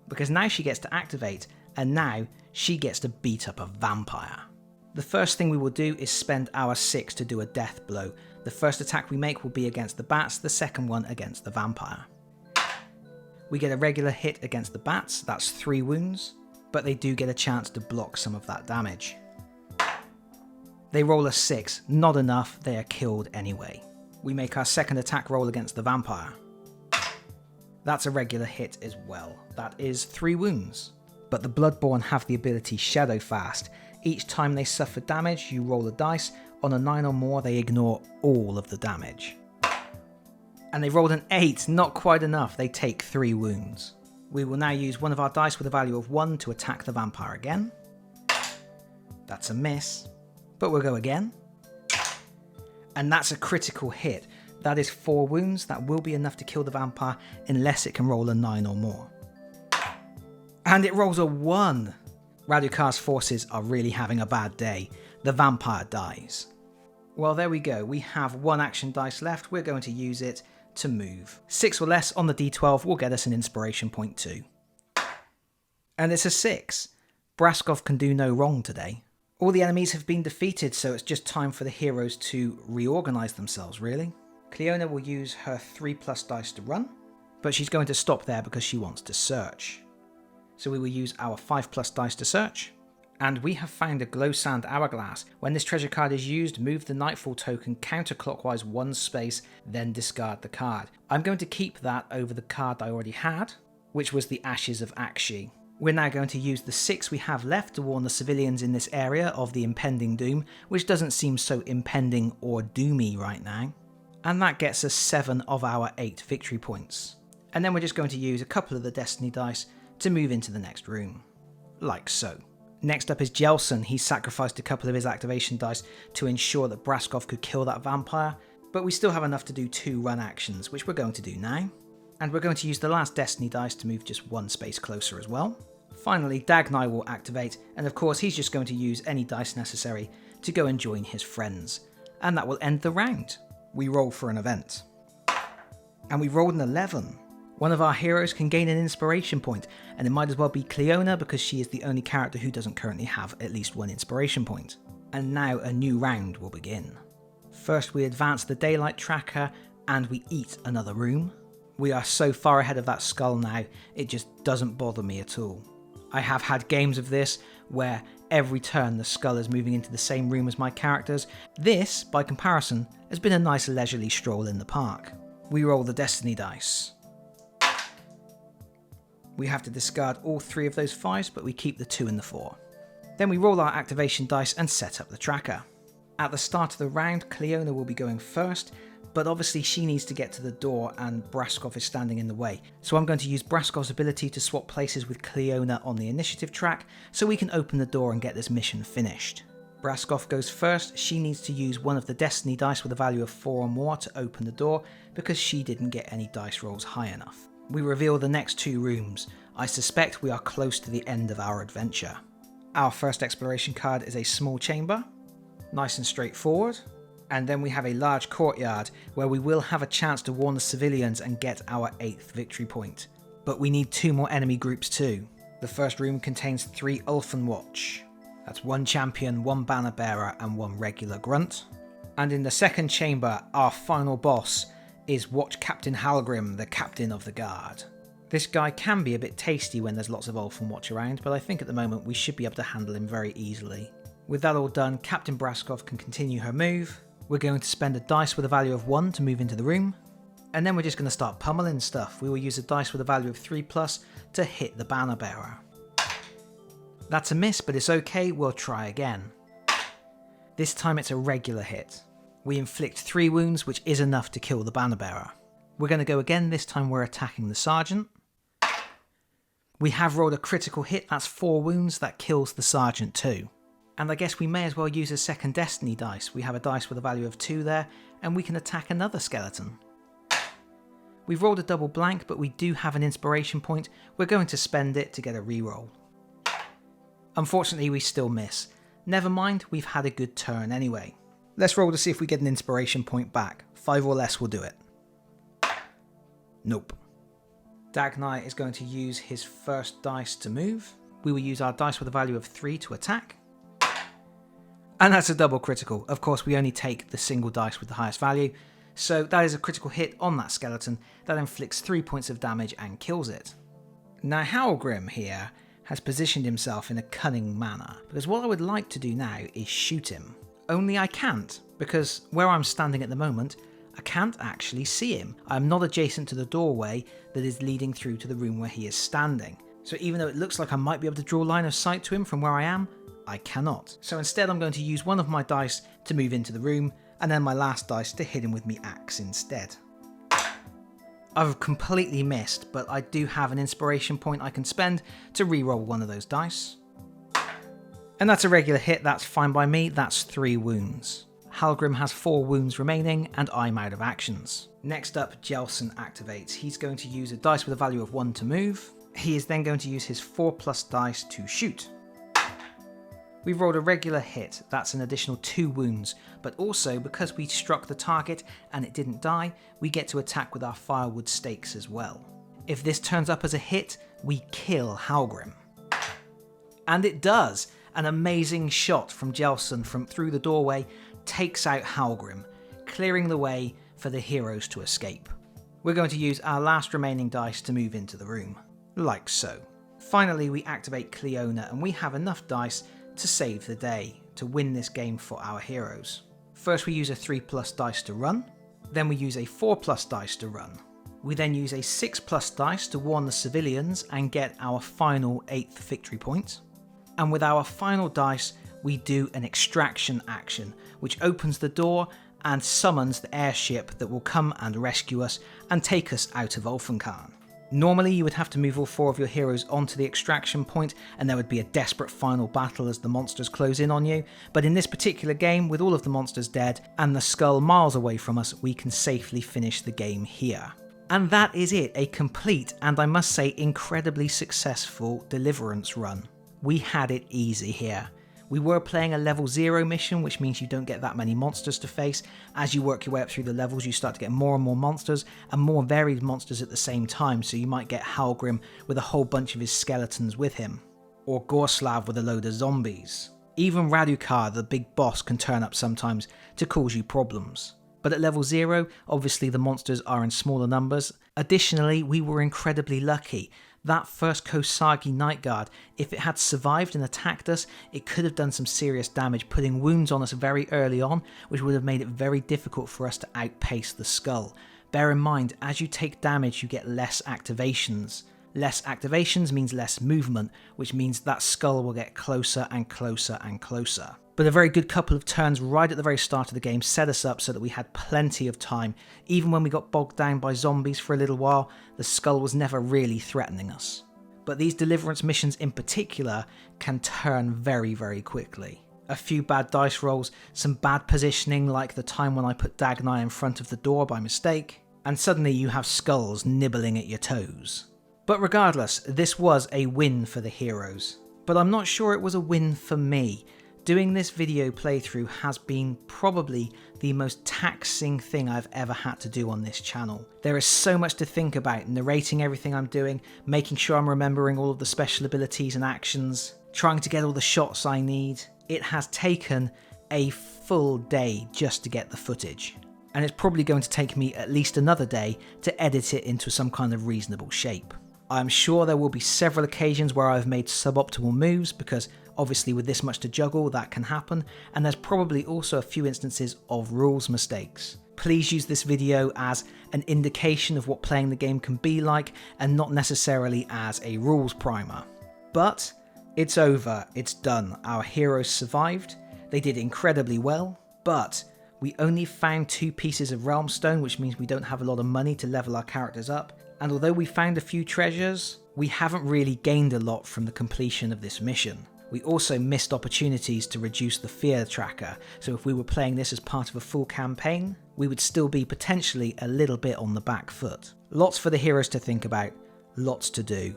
Because now she gets to activate, and now she gets to beat up a vampire. The first thing we will do is spend our 6 to do a death blow. The first attack we make will be against the bats, the second one against the vampire. We get a regular hit against the bats, that's 3 wounds, but they do get a chance to block some of that damage. They roll a 6, not enough, they are killed anyway. We make our second attack roll against the vampire. That's a regular hit as well, that is 3 wounds. But the Bloodborne have the ability Shadow Fast. Each time they suffer damage, you roll a dice. On a 9 or more, they ignore all of the damage. And they rolled an 8, not quite enough, they take 3 wounds. We will now use one of our dice with a value of 1 to attack the vampire again. That's a miss, but we'll go again. And that's a critical hit. That is 4 wounds, that will be enough to kill the vampire unless it can roll a 9 or more. And it rolls a 1! Radukar's forces are really having a bad day. The vampire dies. Well, there we go. We have 1 action dice left. We're going to use it to move. 6 or less on the d12 will get us an inspiration point too. And it's a 6. Braskov can do no wrong today. All the enemies have been defeated, so it's just time for the heroes to reorganize themselves, really. Cleona will use her 3+ dice to run, but she's going to stop there because she wants to search. So we will use our 5+ dice to search. And we have found a glow sand hourglass. When this treasure card is used, move the Nightfall token counterclockwise 1 space, then discard the card. I'm going to keep that over the card I already had, which was the Ashes of Akshi. We're now going to use the 6 we have left to warn the civilians in this area of the impending doom, which doesn't seem so impending or doomy right now. And that gets us 7 of our 8 victory points. And then we're just going to use a couple of the destiny dice to move into the next room. Like so. Next up is Jelson. He sacrificed a couple of his activation dice to ensure that Braskov could kill that vampire, but we still have enough to do 2 run actions, which we're going to do now. And we're going to use the last destiny dice to move just 1 space closer as well. Finally, Dagnai will activate, and of course he's just going to use any dice necessary to go and join his friends. And that will end the round. We roll for an event. And we rolled an 11. One of our heroes can gain an inspiration point, and it might as well be Cleona because she is the only character who doesn't currently have at least 1 inspiration point. And now a new round will begin. First we advance the daylight tracker and we eat another room. We are so far ahead of that skull now, it just doesn't bother me at all. I have had games of this where every turn the skull is moving into the same room as my characters. This, by comparison, has been a nice leisurely stroll in the park. We roll the destiny dice. We have to discard all 3 of those 5s, but we keep the 2 and the 4. Then we roll our activation dice and set up the tracker. At the start of the round, Cleona will be going first, but obviously she needs to get to the door and Braskoff is standing in the way. So I'm going to use Braskov's ability to swap places with Cleona on the initiative track so we can open the door and get this mission finished. Braskoff goes first. She needs to use one of the destiny dice with a value of 4 or more to open the door because she didn't get any dice rolls high enough. We reveal the next 2 rooms. I suspect we are close to the end of our adventure. Our first exploration card is a small chamber. Nice and straightforward. And then we have a large courtyard where we will have a chance to warn the civilians and get our 8th victory point. But we need 2 more enemy groups too. The first room contains 3 Ulfenwatch. That's 1 champion, 1 banner bearer and 1 regular grunt. And in the second chamber, our final boss is Watch Captain Halgrim, the captain of the guard. This guy can be a bit tasty when there's lots of Ulfenwatch around, but I think at the moment we should be able to handle him very easily. With that all done, Captain Braskov can continue her move. We're going to spend a dice with a value of 1 to move into the room. And then we're just going to start pummeling stuff. We will use a dice with a value of 3+ to hit the banner bearer. That's a miss, but it's okay, we'll try again. This time it's a regular hit. We inflict 3 wounds, which is enough to kill the banner bearer. We're going to go again, this time we're attacking the sergeant. We have rolled a critical hit, that's 4 wounds, that kills the sergeant too. And I guess we may as well use a second destiny dice. We have a dice with a value of 2 there, and we can attack another skeleton. We've rolled a double blank, but we do have an inspiration point. We're going to spend it to get a reroll. Unfortunately, we still miss. Never mind, we've had a good turn anyway. Let's roll to see if we get an inspiration point back. 5 or less will do it. Nope. Dagnai is going to use his first dice to move. We will use our dice with a value of 3 to attack. And that's a double critical. Of course, we only take the single dice with the highest value. So that is a critical hit on that skeleton that inflicts 3 points of damage and kills it. Now Halgrim here has positioned himself in a cunning manner, because what I would like to do now is shoot him. Only I can't, because where I'm standing at the moment, I can't actually see him. I'm not adjacent to the doorway that is leading through to the room where he is standing. So even though it looks like I might be able to draw line of sight to him from where I am, I cannot. So instead I'm going to use one of my dice to move into the room, and then my last dice to hit him with me axe instead. I've completely missed, but I do have an inspiration point I can spend to reroll one of those dice. And that's a regular hit, that's fine by me, that's 3 wounds. Halgrim has 4 wounds remaining, and I'm out of actions. Next up, Jelson activates. He's going to use a dice with a value of 1 to move. He is then going to use his 4+ dice to shoot. We've rolled a regular hit, that's an additional 2 wounds, but also because we struck the target and it didn't die, we get to attack with our firewood stakes as well. If this turns up as a hit, we kill Halgrim. And it does! An amazing shot from Jelson from through the doorway takes out Halgrim, clearing the way for the heroes to escape. We're going to use our last remaining dice to move into the room, like so. Finally we activate Cleona and we have enough dice to save the day, to win this game for our heroes. First we use a 3+ dice to run, then we use a 4+ dice to run. We then use a 6+ dice to warn the civilians and get our final 8th victory point. And with our final dice, we do an extraction action, which opens the door and summons the airship that will come and rescue us and take us out of Ulfenkarn. Normally you would have to move all 4 of your heroes onto the extraction point and there would be a desperate final battle as the monsters close in on you, but in this particular game, with all of the monsters dead and the skull miles away from us, we can safely finish the game here. And that is it, a complete and I must say incredibly successful Deliverance run. We had it easy here. We were playing a level 0 mission, which means you don't get that many monsters to face. As you work your way up through the levels, you start to get more and more monsters, and more varied monsters at the same time, so you might get Halgrim with a whole bunch of his skeletons with him, or Gorslav with a load of zombies. Even Radukar, the big boss, can turn up sometimes to cause you problems. But at level 0, obviously the monsters are in smaller numbers. Additionally, we were incredibly lucky. That first Kosagi Night Guard, if it had survived and attacked us, it could have done some serious damage, putting wounds on us very early on, which would have made it very difficult for us to outpace the skull. Bear in mind, as you take damage, you get less activations. Less activations means less movement, which means that skull will get closer and closer and closer. But a very good couple of turns right at the very start of the game set us up so that we had plenty of time. Even when we got bogged down by zombies for a little while, the skull was never really threatening us. But these Deliverance missions in particular can turn very, very quickly. A few bad dice rolls, some bad positioning like the time when I put Dagnai in front of the door by mistake, and suddenly you have skulls nibbling at your toes. But regardless, this was a win for the heroes. But I'm not sure it was a win for me. Doing this video playthrough has been probably the most taxing thing I've ever had to do on this channel. There is so much to think about, narrating everything I'm doing, making sure I'm remembering all of the special abilities and actions, trying to get all the shots I need. It has taken a full day just to get the footage. And it's probably going to take me at least another day to edit it into some kind of reasonable shape. I'm sure there will be several occasions where I've made suboptimal moves because obviously with this much to juggle that can happen, and there's probably also a few instances of rules mistakes. Please use this video as an indication of what playing the game can be like and not necessarily as a rules primer. But it's over, it's done. Our heroes survived, they did incredibly well, but we only found 2 pieces of Realm Stone, which means we don't have a lot of money to level our characters up. And although we found a few treasures, we haven't really gained a lot from the completion of this mission. We also missed opportunities to reduce the fear tracker, so if we were playing this as part of a full campaign, we would still be potentially a little bit on the back foot. Lots for the heroes to think about, lots to do.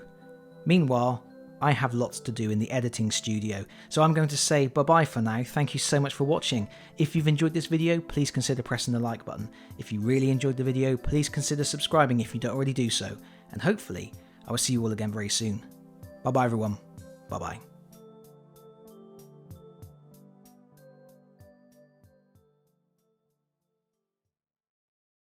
Meanwhile, I have lots to do in the editing studio, so I'm going to say bye-bye for now. Thank you so much for watching. If you've enjoyed this video, please consider pressing the like button. If you really enjoyed the video, please consider subscribing if you don't already do so, and hopefully I will see you all again very soon. Bye-bye everyone. Bye-bye.